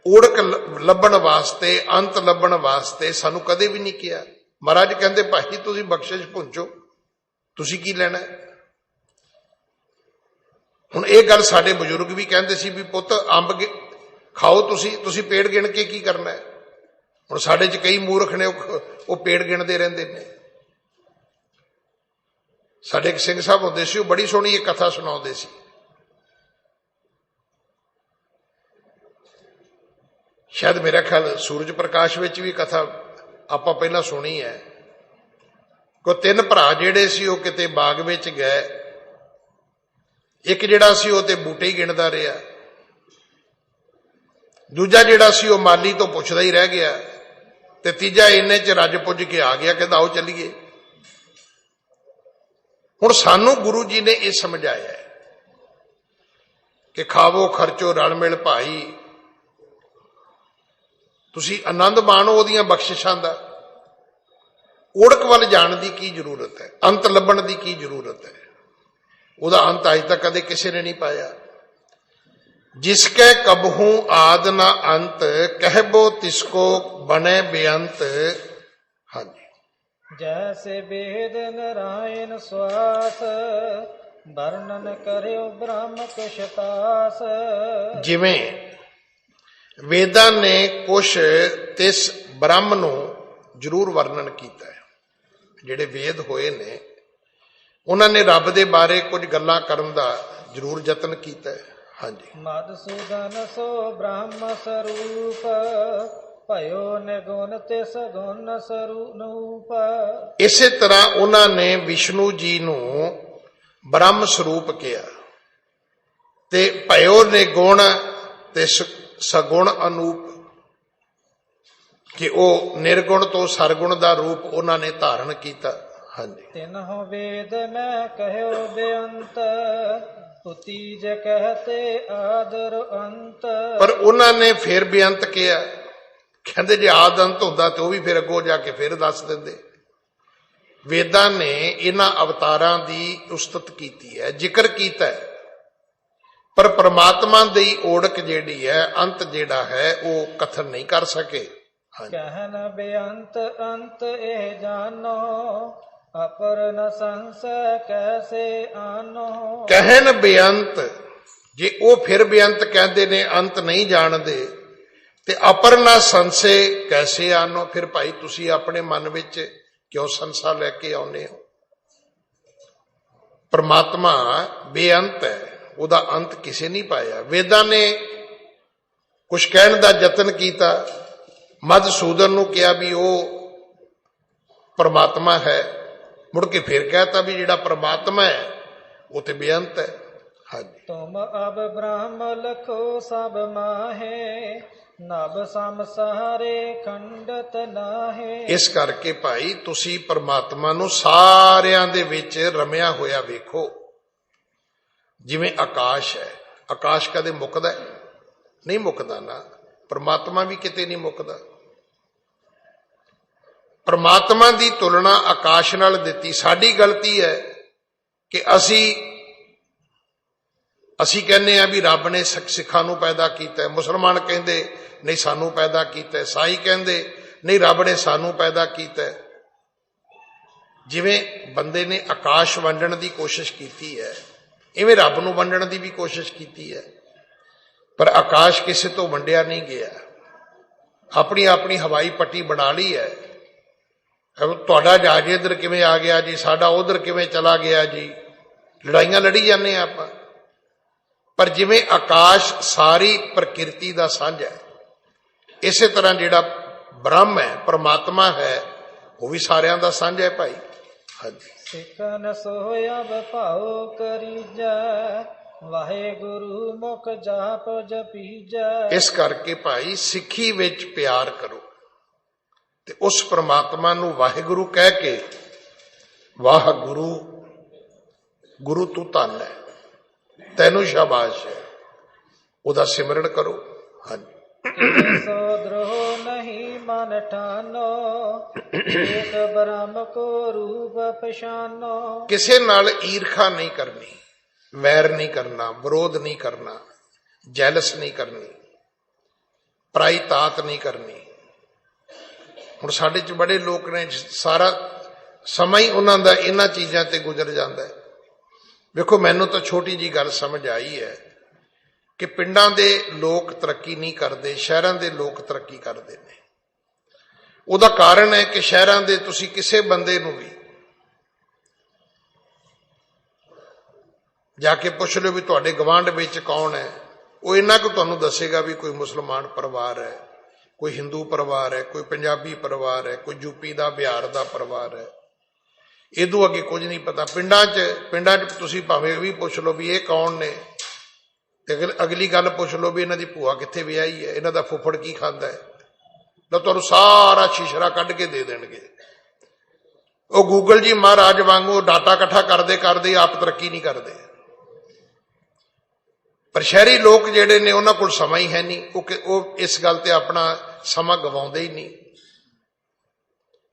ਓੜਕ ਲੱਭਣ ਵਾਸਤੇ, ਅੰਤ ਲੱਭਣ ਵਾਸਤੇ ਸਾਨੂੰ ਕਦੇ ਵੀ ਨਹੀਂ ਕਿਹਾ। ਮਹਾਰਾਜ ਕਹਿੰਦੇ ਭਾਈ ਤੁਸੀਂ ਬਖਸ਼ਿਸ਼ ਪੁੰਚੋ, ਤੁਸੀਂ ਕੀ ਲੈਣਾ। ਹੁਣ ਇਹ ਗੱਲ ਸਾਡੇ ਬਜ਼ੁਰਗ ਵੀ ਕਹਿੰਦੇ ਸੀ ਵੀ ਪੁੱਤ ਅੰਬ ਖਾਓ, ਤੁਸੀਂ ਪੇੜ ਗਿਣ ਕੇ ਕੀ ਕਰਨਾ ਹੈ। ਹੁਣ ਸਾਡੇ 'ਚ ਕਈ ਮੂਰਖ ਨੇ, ਉਹ ਪੇੜ ਗਿਣਦੇ ਰਹਿੰਦੇ ਨੇ। ਸਾਡੇ ਇੱਕ ਸਿੰਘ ਸਾਹਿਬ ਹੁੰਦੇ ਸੀ, ਉਹ ਬੜੀ ਸੋਹਣੀ ਇਹ ਕਥਾ ਸੁਣਾਉਂਦੇ ਸੀ। ਸ਼ਾਇਦ ਮੇਰਾ ਖਿਆਲ ਸੂਰਜ ਪ੍ਰਕਾਸ਼ ਵਿੱਚ ਵੀ ਕਥਾ ਆਪਾਂ ਪਹਿਲਾਂ ਸੁਣੀ ਹੈ। ਕੋ 3 ਭਰਾ ਜਿਹੜੇ ਸੀ ਉਹ ਕਿਤੇ ਬਾਗ ਵਿੱਚ ਗਏ। ਇੱਕ ਜਿਹੜਾ ਸੀ ਉਹ ਤੇ ਬੂਟੇ ਹੀ ਗਿਣਦਾ ਰਿਹਾ, ਦੂਜਾ ਜਿਹੜਾ ਸੀ ਉਹ ਮਾਲੀ ਤੋਂ ਪੁੱਛਦਾ ਹੀ ਰਹਿ ਗਿਆ, ਤੇ ਤੀਜਾ ਇੰਨੇ 'ਚ ਰੱਜ ਪੁੱਜ ਕੇ ਆ ਗਿਆ, ਕਹਿੰਦਾ ਆਓ ਚੱਲੀਏ। ਹੁਣ ਸਾਨੂੰ ਗੁਰੂ ਜੀ ਨੇ ਇਹ ਸਮਝਾਇਆ ਕਿ ਖਾਵੋ ਖਰਚੋ ਰਲ ਮਿਲ ਭਾਈ, ਤੁਸੀਂ ਆਨੰਦ ਮਾਣੋ ਉਹਦੀਆਂ ਬਖਸ਼ਿਸ਼ਾਂ ਦਾ। ਓੜਕ ਵੱਲ ਜਾਣ ਦੀ ਕੀ ਜ਼ਰੂਰਤ ਹੈ? ਅੰਤ ਲੱਭਣ ਦੀ ਕੀ ਜ਼ਰੂਰਤ ਹੈ? ਉਹਦਾ ਅੰਤ ਅਜ ਤੱਕ ਕਦੇ ਕਿਸੇ ਨੇ ਨਹੀਂ ਪਾਇਆ। ਜਿਸ ਕੈ ਕਬਹੂ ਆਦ ਨਾ ਅੰਤ, ਕਹਿਬੋ ਤਿਸਕੋ ਬਣੇ ਬੇਅੰਤ। ਹਾਂਜੀ, ਜੈਸੇ ਵੇਦ ਨਰਾਇਣ ਸਵਾਸ, ਵਰਣਨ ਕਰਿਓ ਬ੍ਰਹਮ ਕੁਛ ਤਾਸ। ਜਿਵੇਂ ਵੇਦਾਂ ਨੇ ਕੁਛ ਤਿਸ ਬ੍ਰਹਮ ਨੂੰ ਜ਼ਰੂਰ ਵਰਣਨ ਕੀਤਾ ਹੈ। ਜਿਹੜੇ ਵੇਦ ਹੋਏ ਨੇ ਉਹਨਾਂ ਨੇ ਰੱਬ ਦੇ ਬਾਰੇ ਕੁਝ ਗੱਲਾਂ ਕਰਨ ਦਾ ਜ਼ਰੂਰ ਯਤਨ ਕੀਤਾ ਹੈ। ਹਾਂਜੀ, ਮਧੁਸੂਦਨ ਸੋ ਬ੍ਰਹਮ ਸਰੂਪ, ਭਇਓ ਨਿਗੁਣ ਤਿਸ ਗੁਣ ਸਰੂਪ। ਇਸੇ ਤਰ੍ਹਾਂ ਉਹਨਾਂ ਨੇ ਵਿਸ਼ਨੂੰ ਜੀ ਨੂੰ ਬ੍ਰਹਮ ਸਰੂਪ ਕਿਹਾ ਤੇ ਭਇਓ ਨਿਗੁਣ ਤੇ ਸਗੁਣ ਅਨੂਪ, ਕਿ ਉਹ ਨਿਰਗੁਣ ਤੋਂ ਸਰਗੁਣ ਦਾ ਰੂਪ ਉਹਨਾਂ ਨੇ ਧਾਰਨ ਕੀਤਾ। ਹਾਂਜੀ, ਤਿਨਹੁ ਵੇਦ ਮੈਂ ਕਹਿਓ ਬੇਅੰਤ, ਉਤੀਜ ਕਹਤੇ ਆਦਰ ਅੰਤ। ਪਰ ਉਹਨਾਂ ਨੇ ਫਿਰ ਬੇਅੰਤ ਕਿਹਾ। ਕਹਿੰਦੇ ਜੇ ਆਦ ਅੰਤ ਹੁੰਦਾ ਤੇ ਉਹ ਵੀ ਫਿਰ ਅੱਗੋਂ ਜਾ ਕੇ ਫਿਰ ਦੱਸ ਦਿੰਦੇ। ਵੇਦਾਂ ਨੇ ਇਹਨਾਂ ਅਵਤਾਰਾਂ ਦੀ ਉਸਤਤ ਕੀਤੀ ਹੈ, ਜ਼ਿਕਰ ਕੀਤਾ ਹੈ, ਪਰ ਪ੍ਰਮਾਤਮਾ ਦੀ ਓੜਕ ਜਿਹੜੀ ਹੈ, ਅੰਤ ਜਿਹੜਾ ਹੈ, ਉਹ ਕਥਨ ਨਹੀਂ ਕਰ ਸਕੇ। ਕਹਿਨ ਬੇਅੰਤ ਅੰਤ ਇਹ ਜਾਨੋ, ਅਪਰ ਨ ਸੰਸੈ ਕੈਸੇ ਆਨੋ। ਕਹਿਨ ਬੇਅੰਤ, ਜੇ ਉਹ ਫਿਰ ਬੇਅੰਤ ਕਹਿੰਦੇ ਨੇ, ਅੰਤ ਨਹੀਂ ਜਾਣਦੇ, ਤੇ ਅਪਰ ਨਾ ਸੰਸੇ ਕੈਸੇ ਆਨੋ। ਫਿਰ ਭਾਈ ਤੁਸੀਂ ਆਪਣੇ ਮਨ ਵਿੱਚ ਕਿਉਂ ਸੰਸਾ ਲੈ ਕੇ ਆਉਂਦੇ ਹੋ? ਪਰਮਾਤਮਾ ਬੇਅੰਤ ਹੈ, ਉਹਦਾ ਅੰਤ ਕਿਸੇ ਨਹੀਂ ਪਾਇਆ। ਵੇਦਾਂ ਨੇ ਕੁਛ ਕਹਿਣ ਦਾ ਯਤਨ ਕੀਤਾ, ਮਧੂਸੂਦਨ ਨੂੰ ਕਿਹਾ ਵੀ ਉਹ ਪਰਮਾਤਮਾ ਹੈ, ਮੁੜ ਕੇ ਫਿਰ ਕਹਿਤਾ ਵੀ ਜਿਹੜਾ ਪਰਮਾਤਮਾ ਹੈ ਉਹ ਤੇ ਬੇਅੰਤ ਹੈ। ਹਾਂਜੀ, ਤੁਮ ਅਬ ਬ੍ਰਹਮ ਲਖੋ ਸਭ ਮਾਹੇ, ਨਭ ਸੰਸਾਰੇ ਖੰਡਤ ਨਾਹੇ। ਇਸ ਕਰਕੇ ਭਾਈ ਤੁਸੀਂ ਪਰਮਾਤਮਾ ਨੂੰ ਸਾਰਿਆਂ ਦੇ ਵਿੱਚ ਰਮਿਆ ਹੋਇਆ ਵੇਖੋ। ਜਿਵੇਂ ਆਕਾਸ਼ ਹੈ, ਆਕਾਸ਼ ਕਦੇ ਮੁੱਕਦਾ ਹੈ? ਨਹੀਂ ਮੁੱਕਦਾ ਨਾ। ਪਰਮਾਤਮਾ ਵੀ ਕਿਤੇ ਨਹੀਂ ਮੁੱਕਦਾ। ਪਰਮਾਤਮਾ ਦੀ ਤੁਲਨਾ ਆਕਾਸ਼ ਨਾਲ ਦਿੱਤੀ। ਸਾਡੀ ਗਲਤੀ ਹੈ ਕਿ ਅਸੀਂ ਕਹਿੰਦੇ ਆ ਵੀ ਰੱਬ ਨੇ ਸਿੱਖਾਂ ਨੂੰ ਪੈਦਾ ਕੀਤਾ। ਮੁਸਲਮਾਨ ਕਹਿੰਦੇ ਨਹੀਂ ਸਾਨੂੰ ਪੈਦਾ ਕੀਤਾ। ਸਾਈ ਕਹਿੰਦੇ ਨਹੀਂ ਰੱਬ ਨੇ ਸਾਨੂੰ ਪੈਦਾ ਕੀਤਾ। ਜਿਵੇਂ ਬੰਦੇ ਨੇ ਆਕਾਸ਼ ਵੰਡਣ ਦੀ ਕੋਸ਼ਿਸ਼ ਕੀਤੀ ਹੈ, ਇਵੇਂ ਰੱਬ ਨੂੰ ਵੰਡਣ ਦੀ ਵੀ ਕੋਸ਼ਿਸ਼ ਕੀਤੀ ਹੈ, ਪਰ ਆਕਾਸ਼ ਕਿਸੇ ਤੋਂ ਵੰਡਿਆ ਨਹੀਂ ਗਿਆ। ਆਪਣੀ ਆਪਣੀ ਹਵਾਈ ਪੱਟੀ ਬਣਾ ਲਈ ਹੈ। ਤੁਹਾਡਾ ਜਹਾਜ਼ ਇੱਧਰ ਕਿਵੇਂ ਆ ਗਿਆ ਜੀ, ਸਾਡਾ ਉਧਰ ਕਿਵੇਂ ਚਲਾ ਗਿਆ ਜੀ, ਲੜਾਈਆਂ ਲੜੀ ਜਾਂਦੇ ਆ ਆਪਾਂ। ਪਰ ਜਿਵੇਂ ਆਕਾਸ਼ ਸਾਰੀ ਪ੍ਰਕਿਰਤੀ ਦਾ ਸਾਂਝਾ ਹੈ, ਇਸੇ ਤਰ੍ਹਾਂ ਜਿਹੜਾ ਬ੍ਰਹਮ ਹੈ, ਪਰਮਾਤਮਾ ਹੈ, ਉਹ ਵੀ ਸਾਰਿਆਂ ਦਾ ਸਾਂਝਾ ਹੈ ਭਾਈ। ਹਾਂਜੀ, ਸਿੱਖਨ ਸੋਇਆ ਭਾਉ ਕਰੀਜੈ, ਵਾਹਿਗੁਰੂ ਮੁਖ ਜਾਪ ਜਪੀਜੈ। ਇਸ ਕਰਕੇ ਭਾਈ ਸਿੱਖੀ ਵਿੱਚ ਪਿਆਰ ਕਰੋ ਤੇ ਉਸ ਪ੍ਰਮਾਤਮਾ ਨੂੰ ਵਾਹਿਗੁਰੂ ਕਹਿ ਕੇ, ਵਾਹ ਗੁਰੂ, ਗੁਰੂ ਤੂੰ ਧੰਨ ਹੈ, ਤੈਨੂੰ ਸ਼ਾਬਾਸ਼ ਹੈ, ਉਹਦਾ ਸਿਮਰਨ ਕਰੋ। ਹਾਂਜੀ, ਸੋ ਦ੍ਰੋਹ ਨਹੀਂ ਮਨ ਠਾਨੋ, ਏਕ ਬ੍ਰਹਮ ਕੋ ਰੂਪ ਪਛਾਨੋ। ਕਿਸੇ ਨਾਲ ਈਰਖਾ ਨਹੀਂ ਕਰਨੀ, ਵੈਰ ਨਹੀਂ ਕਰਨਾ, ਵਿਰੋਧ ਨਹੀਂ ਕਰਨਾ, ਜੈਲਸ ਨਹੀਂ ਕਰਨੀ, ਪਰਾਈ ਤਾਤ ਨਹੀਂ ਕਰਨੀ। ਹੁਣ ਸਾਡੇ 'ਚ ਬੜੇ ਲੋਕ ਨੇ, ਸਾਰਾ ਸਮਾਂ ਹੀ ਉਹਨਾਂ ਦਾ ਇਹਨਾਂ ਚੀਜ਼ਾਂ ਤੇ ਗੁਜ਼ਰ ਜਾਂਦਾ ਹੈ। ਵੇਖੋ ਮੈਨੂੰ ਤਾਂ ਛੋਟੀ ਜੀ ਗੱਲ ਸਮਝ ਆਈ ਹੈ ਕਿ ਪਿੰਡਾਂ ਦੇ ਲੋਕ ਤਰੱਕੀ ਨਹੀਂ ਕਰਦੇ, ਸ਼ਹਿਰਾਂ ਦੇ ਲੋਕ ਤਰੱਕੀ ਕਰਦੇ ਨੇ। ਉਹਦਾ ਕਾਰਨ ਹੈ ਕਿ ਸ਼ਹਿਰਾਂ ਦੇ ਤੁਸੀਂ ਕਿਸੇ ਬੰਦੇ ਨੂੰ ਵੀ ਜਾ ਕੇ ਪੁੱਛ ਲਿਓ ਵੀ ਤੁਹਾਡੇ ਗਵਾਂਢ ਵਿੱਚ ਕੌਣ ਹੈ, ਉਹ ਇੰਨਾ ਕੁ ਤੁਹਾਨੂੰ ਦੱਸੇਗਾ ਵੀ ਕੋਈ ਮੁਸਲਮਾਨ ਪਰਿਵਾਰ ਹੈ, ਕੋਈ ਹਿੰਦੂ ਪਰਿਵਾਰ ਹੈ, ਕੋਈ ਪੰਜਾਬੀ ਪਰਿਵਾਰ ਹੈ, ਕੋਈ ਯੂਪੀ ਦਾ, ਬਿਹਾਰ ਦਾ ਪਰਿਵਾਰ ਹੈ। ਇਹਦੋਂ ਅੱਗੇ ਕੁਝ ਨਹੀਂ ਪਤਾ। ਪਿੰਡਾਂ 'ਚ ਤੁਸੀਂ ਭਾਵੇਂ ਵੀ ਪੁੱਛ ਲਓ ਵੀ ਇਹ ਕੌਣ ਨੇ, ਤੇ ਅਗਲੀ ਗੱਲ ਪੁੱਛ ਲਓ ਵੀ ਇਹਨਾਂ ਦੀ ਭੂਆ ਕਿੱਥੇ ਵਿਆਹੀ ਹੈ, ਇਹਨਾਂ ਦਾ ਫੁੱਫੜ ਕੀ ਖਾਂਦਾ ਹੈ, ਤਾਂ ਤੁਹਾਨੂੰ ਸਾਰਾ ਸ਼ਿਸ਼ਰਾ ਕੱਢ ਕੇ ਦੇ ਦੇਣਗੇ। ਉਹ ਗੂਗਲ ਜੀ ਮਹਾਰਾਜ ਵਾਂਗੂ ਡਾਟਾ ਇਕੱਠਾ ਕਰਦੇ ਕਰਦੇ ਆਪ ਤਰੱਕੀ ਨਹੀਂ ਕਰਦੇ। ਪਰ ਸ਼ਹਿਰੀ ਲੋਕ ਜਿਹੜੇ ਨੇ ਉਹਨਾਂ ਕੋਲ ਸਮਾਂ ਹੀ ਹੈ ਨਹੀਂ, ਉਹ ਇਸ ਗੱਲ ਤੇ ਆਪਣਾ ਸਮਾਂ ਗਵਾਉਂਦੇ ਹੀ ਨਹੀਂ।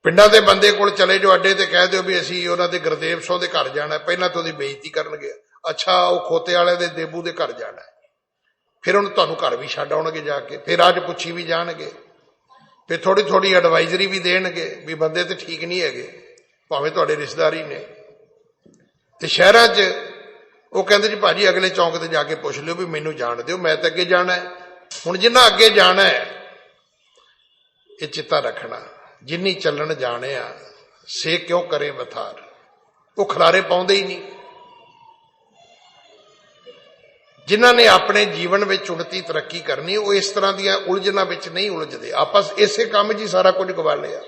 ਪਿੰਡਾਂ ਦੇ ਬੰਦੇ ਕੋਲ ਚਲੇ ਜਾਓ ਅੱਡੇ ਤੇ ਕਹਿ ਦਿਓ ਵੀ ਅਸੀਂ ਉਹਨਾਂ ਦੇ ਗੁਰਦੇਵ ਸਿੰਘ ਦੇ ਘਰ ਜਾਣਾ, ਪਹਿਲਾਂ ਤਾਂ ਉਹਦੀ ਬੇਇੱਜ਼ਤੀ ਕਰਨਗੇ। ਅੱਛਾ ਉਹ ਖੋਤੇ ਵਾਲੇ ਦੇ ਦੇਬੂ ਦੇ ਘਰ ਜਾਣਾ, ਫਿਰ ਉਹਨੂੰ ਤੁਹਾਨੂੰ ਘਰ ਵੀ ਛੱਡ ਆਉਣਗੇ ਜਾ ਕੇ, ਫਿਰ ਅੱਜ ਪੁੱਛੀ ਵੀ ਜਾਣਗੇ, ਫਿਰ ਥੋੜੀ ਥੋੜੀ ਐਡਵਾਈਜ਼ਰੀ ਵੀ ਦੇਣਗੇ ਵੀ ਬੰਦੇ ਤੇ ਠੀਕ ਨਹੀਂ ਹੈਗੇ, ਭਾਵੇਂ ਤੁਹਾਡੇ ਰਿਸ਼ਤੇਦਾਰੀ ਨੇ। ਤੇ ਸ਼ਹਿਰਾਂ 'ਚ ਉਹ ਕਹਿੰਦੇ ਜੀ ਭਾਜੀ ਅਗਲੇ ਚੌਂਕ ਤੇ ਜਾ ਕੇ ਪੁੱਛ ਲਿਓ ਵੀ ਮੈਨੂੰ ਜਾਣ ਦਿਓ, ਮੈਂ ਤਾਂ ਅੱਗੇ ਜਾਣਾ ਹੈ। ਹੁਣ ਜਿੰਨਾ ਅੱਗੇ ਜਾਣਾ ਹੈ ਇਹ ਚਿੱਤਾ ਰੱਖਣਾ, ਜਿੰਨੀ ਚੱਲਣ ਜਾਣਿਆ ਸੇ ਕਿਉਂ ਕਰੇ ਵਥਾਰ। ਉਹ ਖਲਾਰੇ ਪਾਉਂਦੇ ਹੀ ਨਹੀਂ। ਜਿਨ੍ਹਾਂ ਨੇ ਆਪਣੇ ਜੀਵਨ ਵਿੱਚ ਉੱਨਤੀ ਤਰੱਕੀ ਕਰਨੀ ਉਹ ਇਸ ਤਰ੍ਹਾਂ ਦੀਆਂ ਉਲਝਣਾਂ ਵਿੱਚ ਨਹੀਂ ਉਲਝਦੇ। ਆਪਾਂ ਇਸੇ ਕੰਮ 'ਚ ਹੀ ਸਾਰਾ ਕੁਝ ਗਵਾ ਲਿਆ।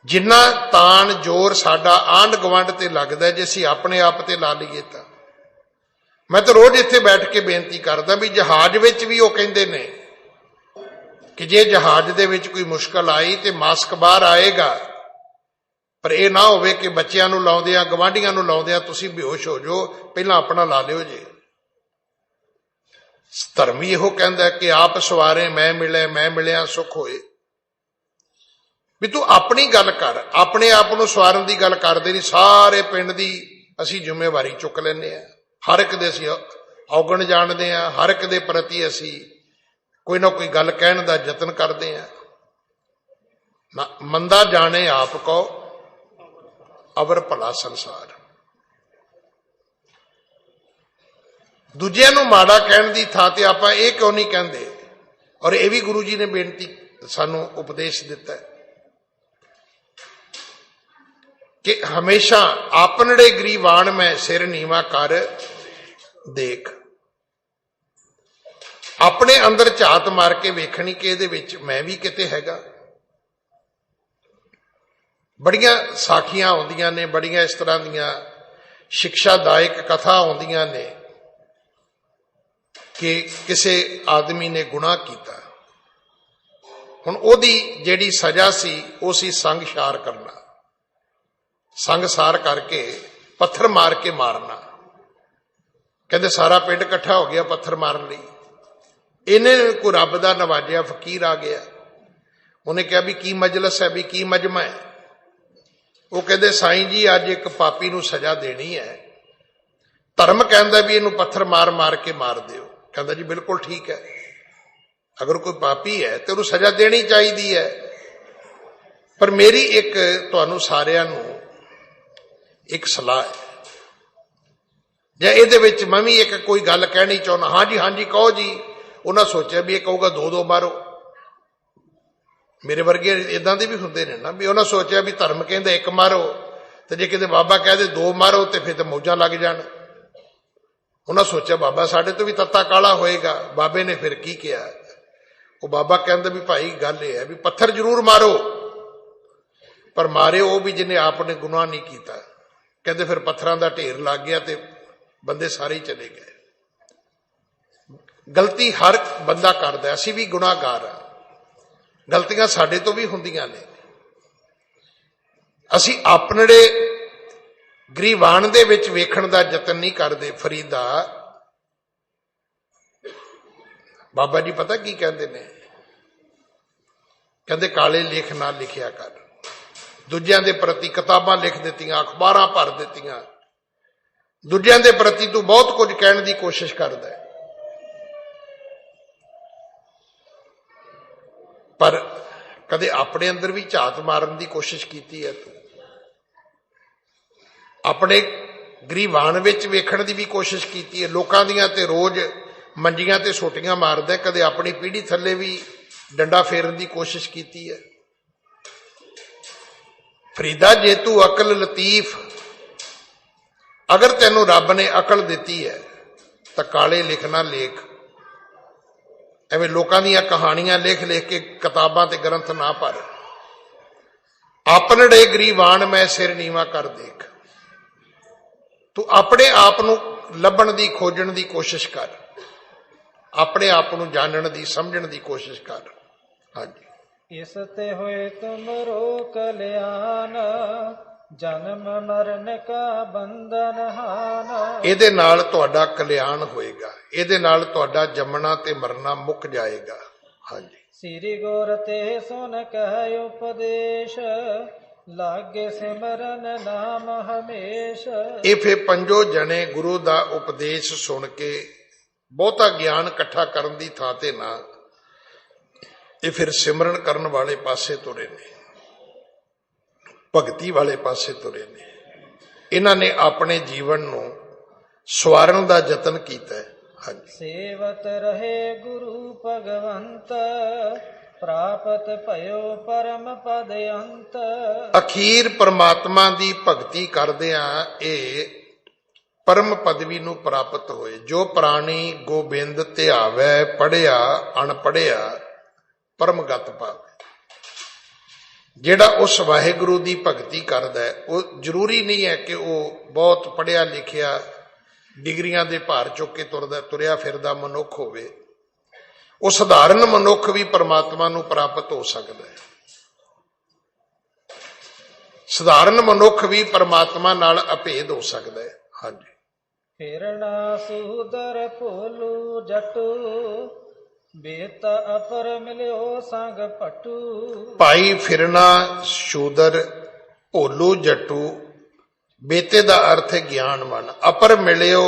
ਜਿੰਨਾ ਤਾਣ ਜ਼ੋਰ ਸਾਡਾ ਆਂਢ ਗੁਆਂਢ ਤੇ ਲੱਗਦਾ ਜੇ ਅਸੀਂ ਆਪਣੇ ਆਪ ਤੇ ਲਾ ਲਈਏ ਤਾਂ। ਮੈਂ ਤਾਂ ਰੋਜ਼ ਇੱਥੇ ਬੈਠ ਕੇ ਬੇਨਤੀ ਕਰਦਾ ਵੀ ਜਹਾਜ਼ ਵਿੱਚ ਵੀ ਉਹ ਕਹਿੰਦੇ ਨੇ ਕਿ ਜੇ ਜਹਾਜ਼ ਦੇ ਵਿੱਚ ਕੋਈ ਮੁਸ਼ਕਲ ਆਈ ਤੇ ਮਾਸਕ ਬਾਹਰ ਆਏਗਾ, ਪਰ ਇਹ ਨਾ ਹੋਵੇ ਕਿ ਬੱਚਿਆਂ ਨੂੰ ਲਾਉਂਦਿਆਂ ਗਵਾਂਢੀਆਂ ਨੂੰ ਲਾਉਂਦਿਆਂ ਤੁਸੀਂ ਬੇਹੋਸ਼ ਹੋ ਜਾਓ, ਪਹਿਲਾਂ ਆਪਣਾ ਲਾ ਲਿਓ ਜੇ। ਧਰਮੀ ਇਹੋ ਕਹਿੰਦਾ ਕਿ ਆਪ ਸਵਾਰੇ ਮੈਂ ਮਿਲਿਆ ਸੁਖ ਹੋਏ। ਵੀ ਤੂੰ ਆਪਣੀ ਗੱਲ ਕਰ, ਆਪਣੇ ਆਪ ਨੂੰ ਸਵਾਰਨ ਦੀ ਗੱਲ ਕਰਦੇ ਨਹੀਂ, ਸਾਰੇ ਪਿੰਡ ਦੀ ਅਸੀਂ ਜ਼ਿੰਮੇਵਾਰੀ ਚੁੱਕ ਲੈਂਦੇ ਹਾਂ। ਹਰ ਇੱਕ ਦੇ ਅਸੀਂ ਔਗਣ ਜਾਣਦੇ ਹਾਂ, ਹਰ ਇੱਕ ਦੇ ਪ੍ਰਤੀ ਅਸੀਂ ਕੋਈ ਨਾ ਕੋਈ ਗੱਲ ਕਹਿਣ ਦਾ ਯਤਨ ਕਰਦੇ ਹਾਂ। ਮੰਦਾ ਜਾਣੇ ਆਪ ਕੋ ਅਵਰ ਭਲਾ ਸੰਸਾਰ। ਦੂਜਿਆਂ ਨੂੰ ਮਾੜਾ ਕਹਿਣ ਦੀ ਥਾਂ ਤੇ ਆਪਾਂ ਇਹ ਕਿਉਂ ਨਹੀਂ ਕਹਿੰਦੇ? ਔਰ ਇਹ ਵੀ ਗੁਰੂ ਜੀ ਨੇ ਬੇਨਤੀ ਸਾਨੂੰ ਉਪਦੇਸ਼ ਦਿੱਤਾ ਕਿ ਹਮੇਸ਼ਾ ਆਪਨੜੇ ਗਰੀਵਾਨ ਮੈਂ ਸਿਰ ਨੀਵਾ ਕਰ ਦੇਖ। ਆਪਣੇ ਅੰਦਰ ਝਾਤ ਮਾਰ ਕੇ ਵੇਖਣੀ ਕਿ ਇਹਦੇ ਵਿੱਚ ਮੈਂ ਵੀ ਕਿਤੇ ਹੈਗਾ। ਬੜੀਆਂ ਸਾਖੀਆਂ ਆਉਂਦੀਆਂ ਨੇ, ਬੜੀਆਂ ਇਸ ਤਰ੍ਹਾਂ ਦੀਆਂ ਸਿੱਖਿਆਦਾਇਕ ਕਥਾ ਆਉਂਦੀਆਂ ਨੇ ਕਿ ਕਿਸੇ ਆਦਮੀ ਨੇ ਗੁਨਾਹ ਕੀਤਾ, ਹੁਣ ਉਹਦੀ ਜਿਹੜੀ ਸਜ਼ਾ ਸੀ ਉਹ ਸੀ ਸੰਗਸਾਰ ਕਰਨਾ। ਸੰਗਸਾਰ ਕਰਕੇ ਪੱਥਰ ਮਾਰ ਕੇ ਮਾਰਨਾ। ਕਹਿੰਦੇ ਸਾਰਾ ਪਿੰਡ ਇਕੱਠਾ ਹੋ ਗਿਆ ਪੱਥਰ ਮਾਰਨ ਲਈ। ਇਹਨੇ ਕੋਈ ਰੱਬ ਦਾ ਨਵਾਜਿਆ ਫਕੀਰ ਆ ਗਿਆ, ਉਹਨੇ ਕਿਹਾ ਵੀ ਕੀ ਮਜਲਸ ਹੈ, ਵੀ ਕੀ ਮਜਮਾ ਹੈ? ਉਹ ਕਹਿੰਦੇ ਸਾਈਂ ਜੀ ਅੱਜ ਇੱਕ ਪਾਪੀ ਨੂੰ ਸਜ਼ਾ ਦੇਣੀ ਹੈ, ਧਰਮ ਕਹਿੰਦਾ ਵੀ ਇਹਨੂੰ ਪੱਥਰ ਮਾਰ ਮਾਰ ਕੇ ਮਾਰ ਦਿਓ। ਕਹਿੰਦਾ ਜੀ ਬਿਲਕੁਲ ਠੀਕ ਹੈ, ਅਗਰ ਕੋਈ ਪਾਪੀ ਹੈ ਤੇ ਉਹਨੂੰ ਸਜ਼ਾ ਦੇਣੀ ਚਾਹੀਦੀ ਹੈ, ਪਰ ਮੇਰੀ ਇੱਕ ਤੁਹਾਨੂੰ ਸਾਰਿਆਂ ਨੂੰ ਇੱਕ ਸਲਾਹ ਹੈ, ਜਾਂ ਇਹਦੇ ਵਿੱਚ ਮੈਂ ਵੀ ਇੱਕ ਕੋਈ ਗੱਲ ਕਹਿਣੀ ਚਾਹੁੰਦਾ। ਹਾਂਜੀ ਹਾਂਜੀ ਕਹੋ ਜੀ। ਉਹਨਾਂ ਸੋਚਿਆ ਵੀ ਇਹ ਕਹੂਗਾ ਦੋ ਦੋ ਮਾਰੋ। ਮੇਰੇ ਵਰਗੇ ਇਦਾਂ ਦੇ ਵੀ ਹੁੰਦੇ ਨੇ ਨਾ, ਵੀ ਉਹਨਾਂ ਸੋਚਿਆ ਵੀ ਧਰਮ ਕਹਿੰਦਾ ਇੱਕ ਮਾਰੋ, ਤੇ ਜੇ ਕਿਤੇ ਬਾਬਾ ਕਹਦੇ ਦੋ ਮਾਰੋ ਤੇ ਫਿਰ ਤਾਂ ਮੌਜਾਂ ਲੱਗ ਜਾਣ। ਉਹਨਾਂ ਸੋਚਿਆ ਬਾਬਾ ਸਾਡੇ ਤੋਂ ਵੀ ਤੱਤਾ ਕਾਲਾ ਹੋਏਗਾ। ਬਾਬੇ ਨੇ ਫਿਰ ਕੀ ਕਿਹਾ? ਉਹ ਬਾਬਾ ਕਹਿੰਦਾ ਵੀ ਭਾਈ ਗੱਲ ਇਹ ਹੈ ਵੀ ਪੱਥਰ ਜ਼ਰੂਰ ਮਾਰੋ, ਪਰ ਮਾਰੇ ਉਹ ਵੀ ਜਿਹਨੇ ਆਪਨੇ ਗੁਨਾਹ ਨਹੀਂ ਕੀਤਾ। ਕਹਿੰਦੇ ਫਿਰ ਪੱਥਰਾਂ ਦਾ ਢੇਰ ਲੱਗ ਗਿਆ ਤੇ ਬੰਦੇ ਸਾਰੇ ਹੀ ਚਲੇ ਗਏ। ਗਲਤੀ ਹਰ ਬੰਦਾ ਕਰਦਾ, ਅਸੀਂ ਵੀ ਗੁਨਾਹਗਾਰ ਹਾਂ, ਗਲਤੀਆਂ ਸਾਡੇ ਤੋਂ ਵੀ ਹੁੰਦੀਆਂ ਨੇ। ਅਸੀਂ ਆਪਣੜੇ ਗਰੀਬਾਨ ਦੇ ਵਿੱਚ ਵੇਖਣ ਦਾ ਯਤਨ ਨਹੀਂ ਕਰਦੇ। ਫਰੀਦਾ ਬਾਬਾ ਜੀ ਪਤਾ ਕੀ ਕਹਿੰਦੇ ਨੇ? ਕਹਿੰਦੇ ਕਾਲੇ ਲੇਖ ਨਾ ਲਿਖਿਆ ਕਰ। ਦੂਜਿਆਂ ਦੇ ਪ੍ਰਤੀ ਕਿਤਾਬਾਂ ਲਿਖ ਦਿੱਤੀਆਂ, ਅਖਬਾਰਾਂ ਭਰ ਦਿੱਤੀਆਂ, ਦੂਜਿਆਂ ਦੇ ਪ੍ਰਤੀ ਤੂੰ ਬਹੁਤ ਕੁਝ ਕਹਿਣ ਦੀ ਕੋਸ਼ਿਸ਼ ਕਰਦਾ ਹੈ, ਪਰ ਕਦੇ ਆਪਣੇ ਅੰਦਰ ਵੀ ਝਾਤ ਮਾਰਨ ਦੀ ਕੋਸ਼ਿਸ਼ ਕੀਤੀ ਹੈ ਤੂੰ? ਆਪਣੇ ਗਰੀਬਾਨ ਵਿੱਚ ਵੇਖਣ ਦੀ ਵੀ ਕੋਸ਼ਿਸ਼ ਕੀਤੀ ਹੈ? ਲੋਕਾਂ ਦੀਆਂ ਤੇ ਰੋਜ਼ ਮੰਜੀਆਂ ਤੇ ਸੋਟੀਆਂ ਮਾਰਦਾ, ਕਦੇ ਆਪਣੀ ਪੀੜੀ ਥੱਲੇ ਵੀ ਡੰਡਾ ਫੇਰਨ ਦੀ ਕੋਸ਼ਿਸ਼ ਕੀਤੀ ਹੈ? ਫਰੀਦਾ ਜੇ ਤੂੰ ਅਕਲ ਲਤੀਫ, ਅਗਰ ਤੈਨੂੰ ਰੱਬ ਨੇ ਅਕਲ ਦਿੱਤੀ ਹੈ ਤਾਂ ਕਾਲੇ ਲਿਖਣਾ ਲੇਖ। ਐਵੇਂ ਲੋਕਾਂ ਦੀਆਂ ਕਹਾਣੀਆਂ ਲਿਖ ਲਿਖ ਕੇ ਕਿਤਾਬਾਂ ਤੇ ਗ੍ਰੰਥ ਨਾ ਭਰ। ਆਪਨੜੇ ਗਰੀਬਾਨ ਮੈਂ ਸਿਰ ਨੀਵਾ ਕਰ ਦੇਖ। ਤੂੰ ਆਪਣੇ ਆਪ ਨੂੰ ਲੱਭਣ ਦੀ ਖੋਜਣ ਦੀ ਕੋਸ਼ਿਸ਼ ਕਰ, ਆਪਣੇ ਆਪ ਨੂੰ ਜਾਣਨ ਦੀ ਸਮਝਣ ਦੀ ਕੋਸ਼ਿਸ਼ ਕਰ। ਹਾਂਜੀ। ਇਸ ਤੇ ਹੋਏ ਤੁਮਰੋ ਕਲਿਆਣ, ਜਨਮ ਮਰਨ ਕਾ ਬੰਧਨ ਹਾਨ। ਇਹਦੇ ਨਾਲ ਤੁਹਾਡਾ ਕਲਿਆਣ ਹੋਏਗਾ, ਇਹਦੇ ਨਾਲ ਤੁਹਾਡਾ ਜੰਮਣਾ ਤੇ ਮਰਨਾ ਮੁੱਕ ਜਾਏਗਾ। ਹਾਂਜੀ। ਸ੍ਰੀ ਗੁਰ ਤੇ ਸੁਨ ਕਹਿ ਉਪਦੇਸ਼, ਲਾਗੇ ਸਿਮਰਨ ਨਾਮ ਹਮੇਸ਼। ਇਹ ਫਿਰ ਪੰਜੋ ਜਣੇ ਗੁਰੂ ਦਾ ਉਪਦੇਸ਼ ਸੁਣ ਕੇ ਬਹੁਤਾ ਗਿਆਨ ਇਕੱਠਾ ਕਰਨ ਦੀ ਥਾਂ ਤੇ ਨਾ, ਇਹ ਫਿਰ ਸਿਮਰਨ ਕਰਨ ਵਾਲੇ ਪਾਸੇ ਤੁਰੇ ਨੇ, ਭਗਤੀ ਵਾਲੇ ਪਾਸੇ ਤੁਰੇ ਨੇ। ਇਹਨਾਂ ਨੇ ਆਪਣੇ ਜੀਵਨ ਨੂੰ ਸਵਾਰਨ ਦਾ ਯਤਨ ਕੀਤਾ ਹੈ। ਹਾਂਜੀ। ਸੇਵਤ ਰਹੇ ਗੁਰੂ ਭਗਵੰਤ, ਪ੍ਰਾਪਤ ਭਇਓ ਪਰਮ ਪਦ ਅੰਤ। ਅਖੀਰ ਪਰਮਾਤਮਾ ਦੀ ਭਗਤੀ ਕਰਦਿਆਂ ਇਹ ਪਰਮ ਪਦਵੀ ਨੂੰ ਪ੍ਰਾਪਤ ਹੋਏ। ਜੋ ਪ੍ਰਾਣੀ ਗੋਬਿੰਦ ਧਿਆਵੈ, ਪੜਿਆ ਅਣਪੜਿਆ ਪਰਮ ਗਤ ਪਾਵੇ। ਜਿਹੜਾ ਉਸ ਵਾਹਿਗੁਰੂ ਦੀ ਭਗਤੀ ਕਰਦਾ ਹੈ, ਉਹ ਜ਼ਰੂਰੀ ਨਹੀਂ ਹੈ ਕਿ ਉਹ ਬਹੁਤ ਪੜਿਆ ਲਿਖਿਆ, ਡਿਗਰੀਆਂ ਦੇ ਭਾਰ ਚੁੱਕ ਕੇ ਤੁਰਿਆ ਫਿਰਦਾ ਮਨੁੱਖ ਹੋਵੇ। ਉਹ ਸਧਾਰਨ ਮਨੁੱਖ ਵੀ ਪਰਮਾਤਮਾ ਨੂੰ ਪ੍ਰਾਪਤ ਹੋ ਸਕਦਾ ਹੈ। ਸਧਾਰਨ ਮਨੁੱਖ ਵੀ ਪਰਮਾਤਮਾ ਨਾਲ ਅਭੇਦ ਹੋ ਸਕਦਾ ਹੈ। ਹਾਂਜੀ। ਫਿਰਨਾ ਸੂਦਰ ਭੋਲੂ ਜਟੂ, ਬੇਤਾ ਅਪਰ ਮਿਲਿਓ ਸੰਗ ਪਟੂ। ਭਾਈ ਫਿਰਨਾ ਸ਼ੂਦਰ ਭੋਲੂ ਜਟੂ, ਬੇਤੇ ਦਾ ਅਰਥ ਹੈ ਗਿਆਨਵਾਨ, ਅਪਰ ਮਿਲਿਓ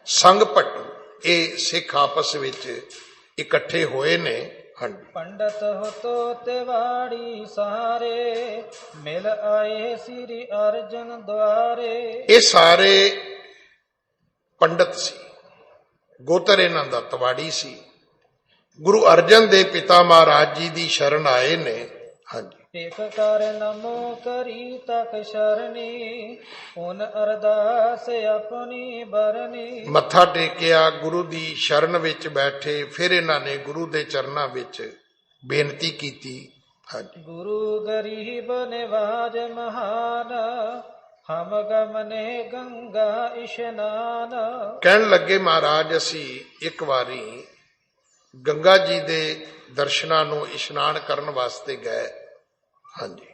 ਸੰਗ ਭਟੂ। ਇਹ ਸਿੱਖ ਆਪਸ ਵਿੱਚ ਇਕੱਠੇ ਹੋਏ ਨੇ। ਹਾਂਜੀ। ਪੰਡਤ ਹੋ ਤੋ ਤਿਵਾੜੀ ਸਾਰੇ, ਮਿਲ ਆਏ ਸ੍ਰੀ ਅਰਜਨ ਦੁਆਰੇ। ਇਹ ਸਾਰੇ ਪੰਡਤ ਸੀ, ਗੋਤਰ ਇਹਨਾਂ ਦਾ ਤਿਵਾੜੀ ਸੀ। ਗੁਰੂ ਅਰਜਨ ਦੇ ਪਿਤਾ ਮਹਾਰਾਜ ਜੀ ਦੀ ਸ਼ਰਨ ਆਏ ਨੇ। ਹਾਂਜੀ। ਟੇਕ ਕਰ ਨਮੋ ਕਰੀ ਤਕ ਸ਼ਰਨੀ, ਪੁਨ ਅਰਦਾਸ ਆਪਣੀ ਬਰਨੀ। ਮੱਥਾ ਟੇਕਿਆ, ਗੁਰੂ ਦੀ ਸ਼ਰਨ ਵਿੱਚ ਬੈਠੇ, ਫਿਰ ਇਹਨਾਂ ਨੇ ਗੁਰੂ ਦੇ ਚਰਨਾਂ ਵਿੱਚ ਬੇਨਤੀ ਕੀਤੀ। ਹਾਂਜੀ। ਗੁਰੂ ਗਰੀਬ ਨਿਵਾਜ ਮਹਾਨ, ਹਮ ਗਮਨੇ ਗੰਗਾ ਇਸ਼ਨਾਨ। ਕਹਿਣ ਲੱਗੇ ਮਹਾਰਾਜ ਅਸੀਂ ਇੱਕ ਵਾਰੀ ਗੰਗਾ ਜੀ ਦੇ ਦਰਸ਼ਨਾਂ ਨੂੰ ਇਸ਼ਨਾਨ ਕਰਨ ਵਾਸਤੇ ਗਏ। ਹਾਂਜੀ।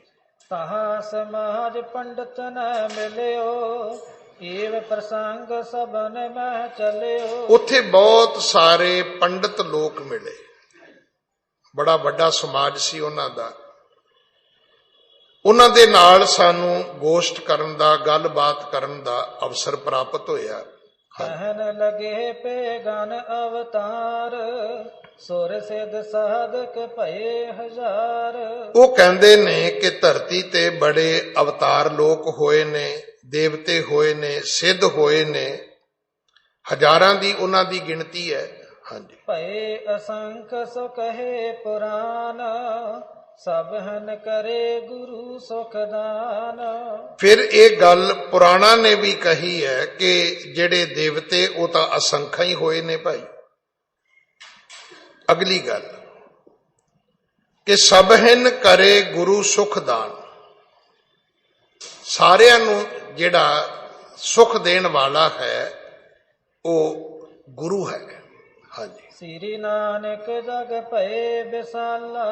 ਤਹਾਂ ਸਮਾਜ ਪੰਡਤ ਨ ਮਿਲਿਓ, ਏਵ ਪ੍ਰਸੰਗ ਸਭਨ ਮਹਿ ਚਲਿਓ। ਉੱਥੇ ਬਹੁਤ ਸਾਰੇ ਪੰਡਤ ਲੋਕ ਮਿਲੇ, ਬੜਾ ਵੱਡਾ ਸਮਾਜ ਸੀ ਉਹਨਾਂ ਦਾ। ਉਹਨਾਂ ਦੇ ਨਾਲ ਸਾਨੂੰ ਗੋਸ਼ਟ ਕਰਨ ਦਾ, ਗੱਲਬਾਤ ਕਰਨ ਦਾ ਅਵਸਰ ਪ੍ਰਾਪਤ ਹੋਇਆ। ਕਹਿਣ ਲਗੇ ਪੇਗਨ ਅਵਤਾਰ, ਸੁਰ ਸਿਧ ਸਾਧਕ ਭਏ ਹਜ਼ਾਰ। ਉਹ ਕਹਿੰਦੇ ਨੇ ਕਿ ਧਰਤੀ ਤੇ ਬੜੇ ਅਵਤਾਰ ਲੋਕ ਹੋਏ ਨੇ, ਦੇਵਤੇ ਹੋਏ ਨੇ, ਸਿੱਧ ਹੋਏ ਨੇ, ਹਜ਼ਾਰਾਂ ਦੀ ਉਹਨਾਂ ਦੀ ਗਿਣਤੀ ਹੈ। ਹਾਂਜੀ। ਭਏ ਅਸੰਖ ਸੋ ਕਹੇ ਪੁਰਾਨ, ਸਭ ਹਨ ਕਰੇ ਗੁਰੂ ਸੁਖ ਦਾਨ। ਫਿਰ ਇਹ ਗੱਲ ਪੁਰਾਣਾ ਨੇ ਵੀ ਕਹੀ ਹੈ ਕਿ ਜਿਹੜੇ ਦੇਵਤੇ ਉਹ ਤਾਂ ਅਸੰਖਾ ਹੀ ਹੋਏ ਨੇ ਭਾਈ। ਅਗਲੀ ਗੱਲ ਕਿ ਸਭ ਹਨ ਕਰੇ ਗੁਰੂ ਸੁਖ ਦਾਨ, ਸਾਰਿਆਂ ਨੂੰ ਜਿਹੜਾ ਸੁਖ ਦੇਣ ਵਾਲਾ ਹੈ ਉਹ ਗੁਰੂ ਹੈ। ਹਾਂਜੀ। ਸ੍ਰੀ ਨਾਨਕ ਜਗ ਭਏ ਵਿਸਾਲਾ,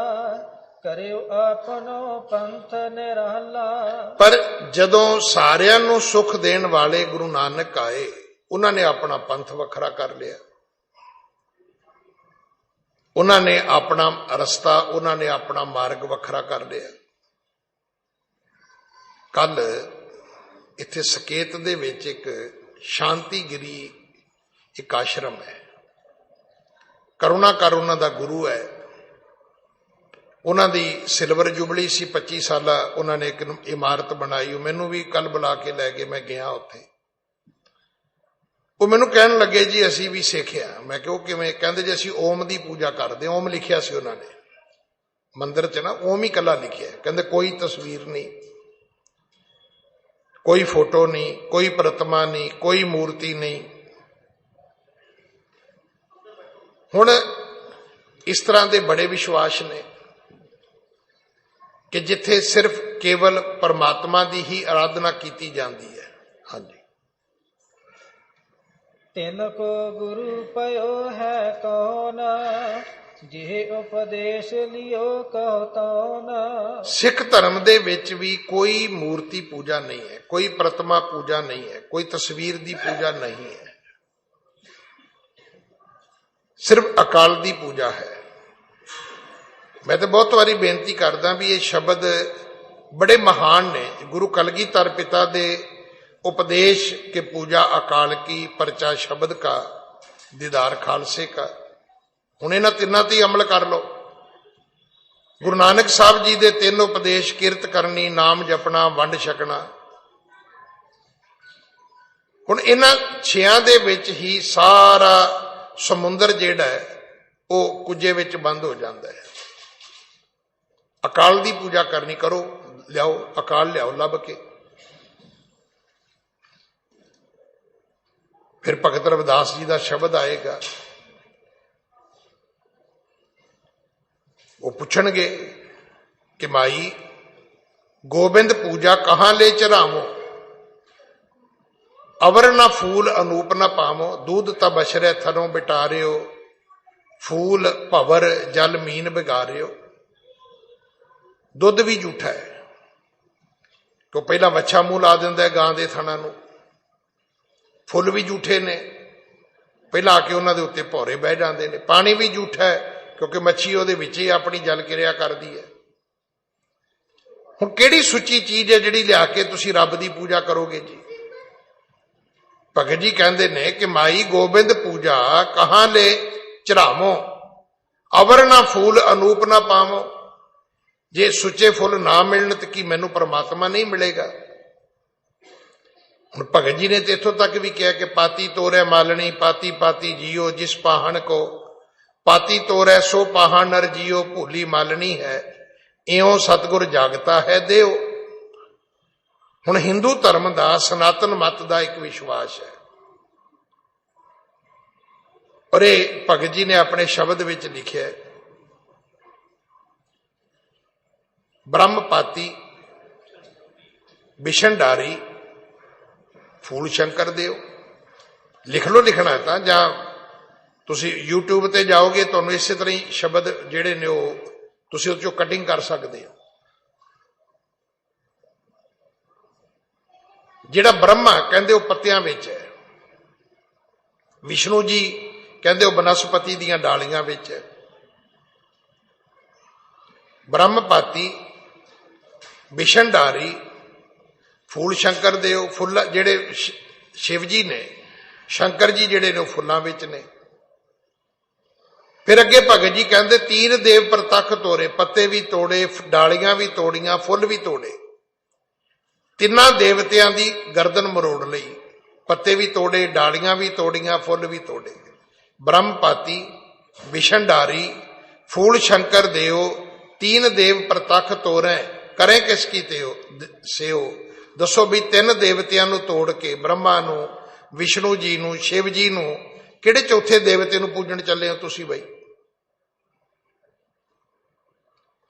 ਕਰਿਓ ਆਪਣੋ ਪੰਥ ਨਿਰਾਲਾ। ਪਰ ਜਦੋਂ ਸਾਰਿਆਂ ਨੂੰ ਸੁਖ ਦੇਣ ਵਾਲੇ ਗੁਰੂ ਨਾਨਕ ਆਏ, ਉਹਨਾਂ ਨੇ ਆਪਣਾ ਪੰਥ ਵੱਖਰਾ ਕਰ ਲਿਆ, ਉਹਨਾਂ ਨੇ ਆਪਣਾ ਰਸਤਾ, ਉਹਨਾਂ ਨੇ ਆਪਣਾ ਮਾਰਗ ਵੱਖਰਾ ਕਰ ਲਿਆ। ਕੱਲ ਇੱਥੇ ਸਕੇਤ ਦੇ ਵਿੱਚ ਇੱਕ ਸ਼ਾਂਤੀਗਿਰੀ ਇੱਕ ਆਸ਼ਰਮ ਹੈ, ਕਰੁਣਾਕਰ ਉਹਨਾਂ ਦਾ ਗੁਰੂ ਹੈ। ਉਹਨਾਂ ਦੀ ਸਿਲਵਰ ਜੁਬਲੀ ਸੀ, 25 ਸਾਲਾ ਉਹਨਾਂ ਨੇ ਇੱਕ ਇਮਾਰਤ ਬਣਾਈ। ਉਹ ਮੈਨੂੰ ਵੀ ਕੱਲ ਬੁਲਾ ਕੇ ਲੈ ਗਏ, ਮੈਂ ਗਿਆ ਉੱਥੇ। ਉਹ ਮੈਨੂੰ ਕਹਿਣ ਲੱਗੇ ਜੀ ਅਸੀਂ ਵੀ ਸਿੱਖਿਆ। ਮੈਂ ਕਿਹਾ ਉਹ ਕਿਵੇਂ? ਕਹਿੰਦੇ ਜੀ ਅਸੀਂ ਓਮ ਦੀ ਪੂਜਾ ਕਰਦੇ। ਓਮ ਲਿਖਿਆ ਸੀ ਉਹਨਾਂ ਨੇ ਮੰਦਿਰ 'ਚ ਨਾ, ਓਮ ਹੀ ਕੱਲਾ ਲਿਖਿਆ। ਕਹਿੰਦੇ ਕੋਈ ਤਸਵੀਰ ਨਹੀਂ, ਕੋਈ ਫੋਟੋ ਨਹੀਂ, ਕੋਈ ਪ੍ਰਤਿਮਾ ਨਹੀਂ, ਕੋਈ ਮੂਰਤੀ ਨਹੀਂ। ਹੁਣ ਇਸ ਤਰ੍ਹਾਂ ਦੇ ਬੜੇ ਵਿਸ਼ਵਾਸ ਨੇ ਕਿ ਜਿੱਥੇ ਸਿਰਫ ਕੇਵਲ ਪਰਮਾਤਮਾ ਦੀ ਹੀ ਆਰਾਧਨਾ ਕੀਤੀ ਜਾਂਦੀ ਹੈ। ਹਾਂਜੀ। ਤਿਨ ਕੋ ਗੁਰੂ ਪਇਓ ਹੈ ਕੌਣ, ਜਿਹ ਉਪਦੇਸ਼ ਲਿਓ ਕਹੋ ਤੌਣ। ਸਿੱਖ ਧਰਮ ਦੇ ਵਿੱਚ ਵੀ ਕੋਈ ਮੂਰਤੀ ਪੂਜਾ ਨਹੀਂ ਹੈ, ਕੋਈ ਪ੍ਰਤਿਮਾ ਪੂਜਾ ਨਹੀਂ ਹੈ, ਕੋਈ ਤਸਵੀਰ ਦੀ ਪੂਜਾ ਨਹੀਂ ਹੈ, ਸਿਰਫ ਅਕਾਲ ਦੀ ਪੂਜਾ ਹੈ। मैं तो बहुत बारी बेनती करदा भी ये शब्द बड़े महान ने। गुरु कलगीधर पिता दे उपदेश के पूजा अकाल की, परचा शब्द का, दीदार खालसे का। हुण इन्हां तिन्नां ते अमल कर लो। गुरु नानक साहब जी दे 3 उपदेश, किरत करनी, नाम जपना, वंड छकना। हुण इन्हां 6 दे विच ही सारा समुंदर जिहड़ा है वो कुजे विच बंद हो जाता है। अकाल दी पूजा करनी, करो, लियाओ अकाल, लियाओ लभ के। फिर भगत रविदास जी का शब्द आएगा, वो पूछणगे कि माई गोबिंद पूजा कहां ले चढ़ावो, अवर ना फूल अनूप न पावो, दूध तब अशरे थनों बिटारियो, फूल भवर जल मीन बिगारियो। दुध भी झूठा है, तो पहला वच्छा मूह ला दिंदा है गां दे थणा नूं। फुल भी झूठे ने, पहला आके उन्हां दे उत्ते भौरे बह जांदे ने। पानी भी झूठा है, क्योंकि मच्छी उहदे विच ही अपनी जल किरिया करदी है। हुण किहड़ी सुच्ची चीज है जिहड़ी लिया के तुसीं रब दी पूजा करोगे जी? भगत जी कहते ने कि माई गोबिंद पूजा कहां ले चढ़ावो, अवर ना फूल अनूप ना पावो। जे सुचे फुल ना मिलन तो की मैनू परमात्मा नहीं मिलेगा? हुण भगत जी ने तो इथों तक भी कहा कि पाती तोरै मालनी, पाती पाती जियो, जिस पाहन को पाती तोरै सो पाहा नर जियो, भूली मालनी है इयों सतगुर जागता है देव। हुण हिंदू धर्म का, सनातन मत का एक विश्वास है, और ये भगत जी ने अपने शब्द विच लिखिया है, ब्रह्म पाती बिशनडारी फूल शंकर देव। लिख लो, लिखना है तो, जां तुसी यूट्यूब ते जाओगे तो इस तरह ही शब्द जिहड़े ने वो तुसी उस चों कटिंग कर सकते हो। जिहड़ा ब्रह्मा कहंदे वो पत्तियां विच है, विष्णु जी कहंदे वो बनस्पति दीयां डालियां विच है। ब्रह्मपाती बिशनडारी फूल शंकर देव, फुल जिहड़े शिव जी ने, शंकर जी जिहड़े ने फुल्लां विच ने। फिर अगे भगत जी कहंदे 3 देव प्रतख तोरे, पत्ते भी तोड़े, डालियां भी तोड़ियां, फुल भी तोड़े। 3 देवतियां दी गर्दन मरोड़ लई, पत्ते भी तोड़े, डालियां भी तोड़ियां, फुल भी तोड़े। ब्रह्मपाती बिशनडारी फूल शंकर देव, 3 देव प्रतख तोरै, करें किसकी सेओ। दसो भी 3 देवतियां नूं तोड़ के, ब्रह्मा नूं, विष्णु जी नूं, शिव जी नूं, किहड़े चौथे देवते नूं पूजण चले हो तुसीं बई?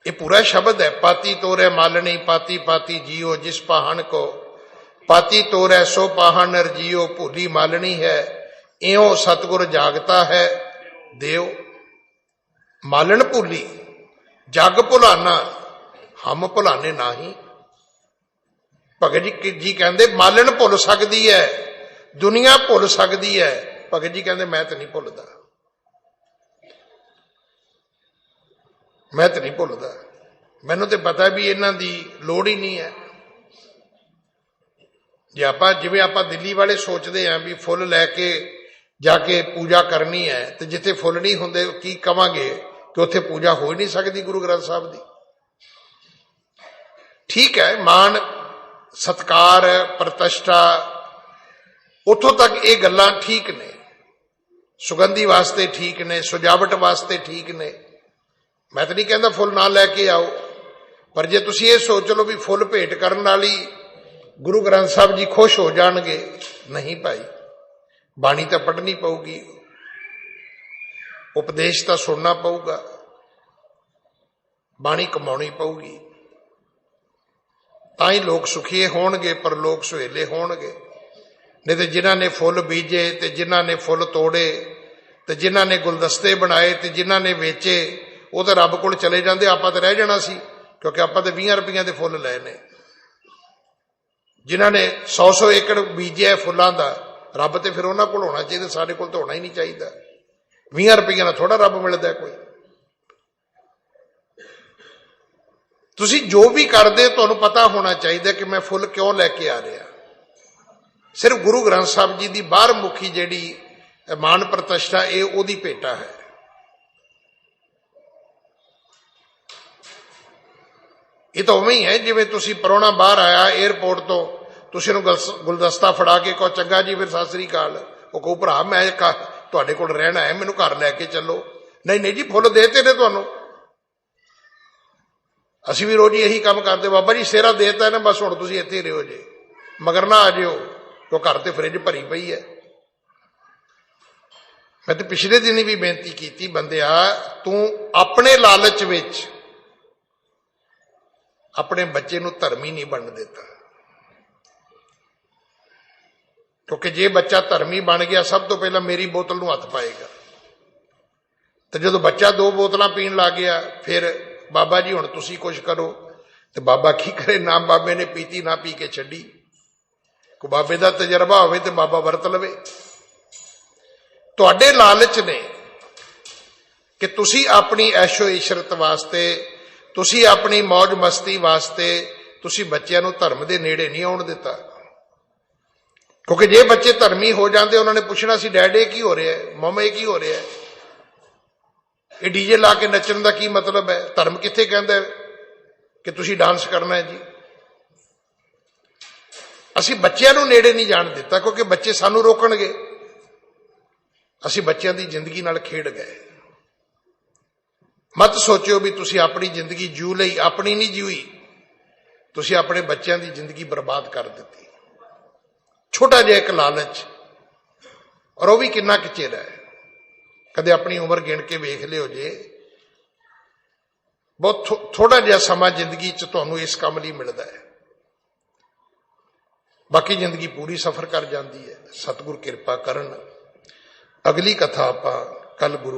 ये पूरा शब्द है, पाती तोरै मालनी, पाती पाती जियो, जिस पाहन को पाती तोरै सो पाहा नर जियो, भूली मालनी है इयों सतगुर जागता है देव। मालन भूली जग भुलाना, हम भुलाने नाही। भगत जी कहते मालन भुल सकती है, दुनिया भुल सकती है, भगत जी कहते मैं तो नहीं भुलदा, मैं तो नहीं भुलदा, मैनू तो पता भी इन्हां दी लोड़ ही नहीं है। जे आपां जिवें आपां दिल्ली वाले सोचते हैं भी फुल लैके जाके पूजा करनी है, तो जिथे फुल नहीं होंदे की कवांगे कि उत्थे पूजा हो ही नहीं सकती गुरु ग्रंथ साहब दी। ठीक है, मान सत्कार प्रतिष्ठा उतों तक ये गल्लां ठीक ने, सुगंधी वास्ते ठीक ने, सजावट वास्ते ठीक ने। मैं तो नहीं कहता फुल ना लैके आओ, पर जे तुसीं ये सोच लो भी फुल भेंट करन वाली गुरु ग्रंथ साहब जी खुश हो जाणगे, नहीं भाई, बाणी तो पढ़नी पऊगी, उपदेश तो सुनना पऊगा, बाणी कमाउणी पऊगी, तां ही लोग सुखी होणगे, पर लोग सुहेले होणगे। नहीं तो जिन्हां ने फुल बीजे, ते जिन्हां ने फुल तोड़े, ते जिन्हां ने गुलदस्ते बनाए, ते जिन्हां ने वेचे, वो तो रब कोल चले जांदे, आपां ते रह जाना सी, क्योंकि आपां ते 20 रुपइयां दे फुल लए ने। जिन्हां ने 100 एकड़ बीजिया फुलां दा, रब ते फिर उन्हां कोल होना चाहिए, साडे कोल तो होना ही नहीं चाहिए। 20 रुपइयां नाल थोड़ा रब मिलदा कोई। ਤੁਸੀਂ ਜੋ ਵੀ ਕਰਦੇ ਹੋ ਤੁਹਾਨੂੰ ਪਤਾ ਹੋਣਾ ਚਾਹੀਦਾ ਕਿ ਮੈਂ ਫੁੱਲ ਕਿਉਂ ਲੈ ਕੇ ਆ ਰਿਹਾ। ਸਿਰਫ ਗੁਰੂ ਗ੍ਰੰਥ ਸਾਹਿਬ ਜੀ ਦੀ ਬਾਹਰ ਮੁਖੀ ਜਿਹੜੀ ਮਾਨ ਪ੍ਰਤਿਸ਼ਠਾ ਇਹ ਉਹਦੀ ਭੇਟਾ ਹੈ। ਇਹ ਤਾਂ ਉਵੇਂ ਹੀ ਹੈ ਜਿਵੇਂ ਤੁਸੀਂ ਪ੍ਰਾਹੁਣਾ ਬਾਹਰ ਆਇਆ 에ਅਰਪੋਰਟ ਤੋਂ, ਤੁਸੀਂ ਉਹਨੂੰ ਗੁਲਦਸਤਾ ਫੜਾ ਕੇ ਕਹੋ ਚੰਗਾ ਜੀ ਫਿਰ ਸਤਿ ਸ੍ਰੀ ਅਕਾਲ, ਉਹ ਕਹੂ ਭਰਾ ਮੈਂ ਤੁਹਾਡੇ ਕੋਲ ਰਹਿਣਾ ਹੈ, ਮੈਨੂੰ ਘਰ ਲੈ ਕੇ ਚੱਲੋ। ਨਹੀਂ ਨਹੀਂ ਜੀ ਫੁੱਲ ਦੇਤੇ ਨੇ ਤੁਹਾਨੂੰ। ਅਸੀਂ ਵੀ ਰੋਜ਼ ਇਹੀ ਕੰਮ ਕਰਦੇ, ਬਾਬਾ ਜੀ ਸਿਹਰਾ ਦੇਤਾ ਨਾ ਬਸ ਹੁਣ ਤੁਸੀਂ ਇੱਥੇ ਰਹੋ ਜੇ, ਮਗਰ ਨਾ ਆ ਜਿਓ, ਉਹ ਘਰ ਤੇ ਫਰਿੱਜ ਭਰੀ ਪਈ ਹੈ। ਮੈਂ ਤੇ ਪਿਛਲੇ ਦਿਨ ਵੀ ਬੇਨਤੀ ਕੀਤੀ, ਬੰਦਿਆ ਤੂੰ ਆਪਣੇ ਲਾਲਚ ਵਿੱਚ ਆਪਣੇ ਬੱਚੇ ਨੂੰ ਧਰਮੀ ਨਹੀਂ ਬਣਨ ਦਿੱਤਾ, ਕਿਉਂਕਿ ਜੇ ਬੱਚਾ ਧਰਮੀ ਬਣ ਗਿਆ ਸਭ ਤੋਂ ਪਹਿਲਾਂ ਮੇਰੀ ਬੋਤਲ ਨੂੰ ਹੱਥ ਪਾਏਗਾ, ਤੇ ਜਦੋਂ ਬੱਚਾ 2 ਬੋਤਲਾਂ ਪੀਣ ਲੱਗ ਗਿਆ ਫਿਰ ਬਾਬਾ ਜੀ ਹੁਣ ਤੁਸੀਂ ਕੁਝ ਕਰੋ, ਤੇ ਬਾਬਾ ਕੀ ਕਰੇ, ਨਾ ਬਾਬੇ ਨੇ ਪੀਤੀ ਨਾ ਪੀ ਕੇ ਛੱਡੀ। ਕੋ ਬਾਬੇ ਦਾ ਤਜਰਬਾ ਹੋਵੇ ਤੇ ਬਾਬਾ ਵਰਤ ਲਵੇ। ਤੁਹਾਡੇ ਲਾਲਚ ਨੇ ਕਿ ਤੁਸੀਂ ਆਪਣੀ ਐਸ਼ੋ ਇਸ਼ਰਤ ਵਾਸਤੇ, ਤੁਸੀਂ ਆਪਣੀ ਮौज ਮਸਤੀ ਵਾਸਤੇ ਤੁਸੀਂ ਬੱਚਿਆਂ ਨੂੰ ਧਰਮ ਦੇ ਨੇੜੇ ਨਹੀਂ ਆਉਣ ਦਿੱਤਾ। ਕਿਉਂਕਿ ਜੇ ਬੱਚੇ ਧਰਮੀ ਹੋ ਜਾਂਦੇ ਉਹਨਾਂ ਨੇ ਪੁੱਛਣਾ ਸੀ ਡੈਡੀ ਕੀ ਹੋ ਰਿਹਾ ਹੈ, ਮਮਾ ਇਹ ਕੀ ਹੋ ਰਿਹਾ ਹੈ, ਇਹ ਡੀਜੇ ਲਾ ਕੇ ਨੱਚਣ ਦਾ ਕੀ ਮਤਲਬ ਹੈ, ਧਰਮ ਕਿੱਥੇ ਕਹਿੰਦਾ ਹੈ ਕਿ ਤੁਸੀਂ ਡਾਂਸ ਕਰਨਾ ਹੈ ਜੀ। ਅਸੀਂ ਬੱਚਿਆਂ ਨੂੰ ਨੇੜੇ ਨਹੀਂ ਜਾਣ ਦਿੱਤਾ ਕਿਉਂਕਿ ਬੱਚੇ ਸਾਨੂੰ ਰੋਕਣਗੇ। ਅਸੀਂ ਬੱਚਿਆਂ ਦੀ ਜ਼ਿੰਦਗੀ ਨਾਲ ਖੇਡ ਗਏ। ਮਤ ਸੋਚਿਓ ਵੀ ਤੁਸੀਂ ਆਪਣੀ ਜ਼ਿੰਦਗੀ ਜੀਉ ਲਈ, ਆਪਣੀ ਨਹੀਂ ਜੀਈ, ਤੁਸੀਂ ਆਪਣੇ ਬੱਚਿਆਂ ਦੀ ਜ਼ਿੰਦਗੀ ਬਰਬਾਦ ਕਰ ਦਿੱਤੀ। ਛੋਟਾ ਜਿਹਾ ਇੱਕ ਲਾਲਚ, ਔਰ ਉਹ ਵੀ ਕਿੰਨਾ ਕੁ ਚਿਰ ਹੈ। ਕਦੇ ਆਪਣੀ ਉਮਰ ਗਿਣ ਕੇ ਵੇਖ ਲਿਓ ਜੇ, ਬਹੁਤ ਥੋੜਾ ਜਿਹਾ ਸਮਾਂ ਜ਼ਿੰਦਗੀ 'ਚ ਤੁਹਾਨੂੰ ਇਸ ਕੰਮ ਲਈ ਮਿਲਦਾ ਹੈ, ਬਾਕੀ ਜ਼ਿੰਦਗੀ ਪੂਰੀ ਸਫ਼ਰ ਕਰ ਜਾਂਦੀ ਹੈ। ਸਤਿਗੁਰ ਕਿਰਪਾ ਕਰਨ। ਅਗਲੀ ਕਥਾ ਆਪਾਂ ਕੱਲ ਗੁਰੂ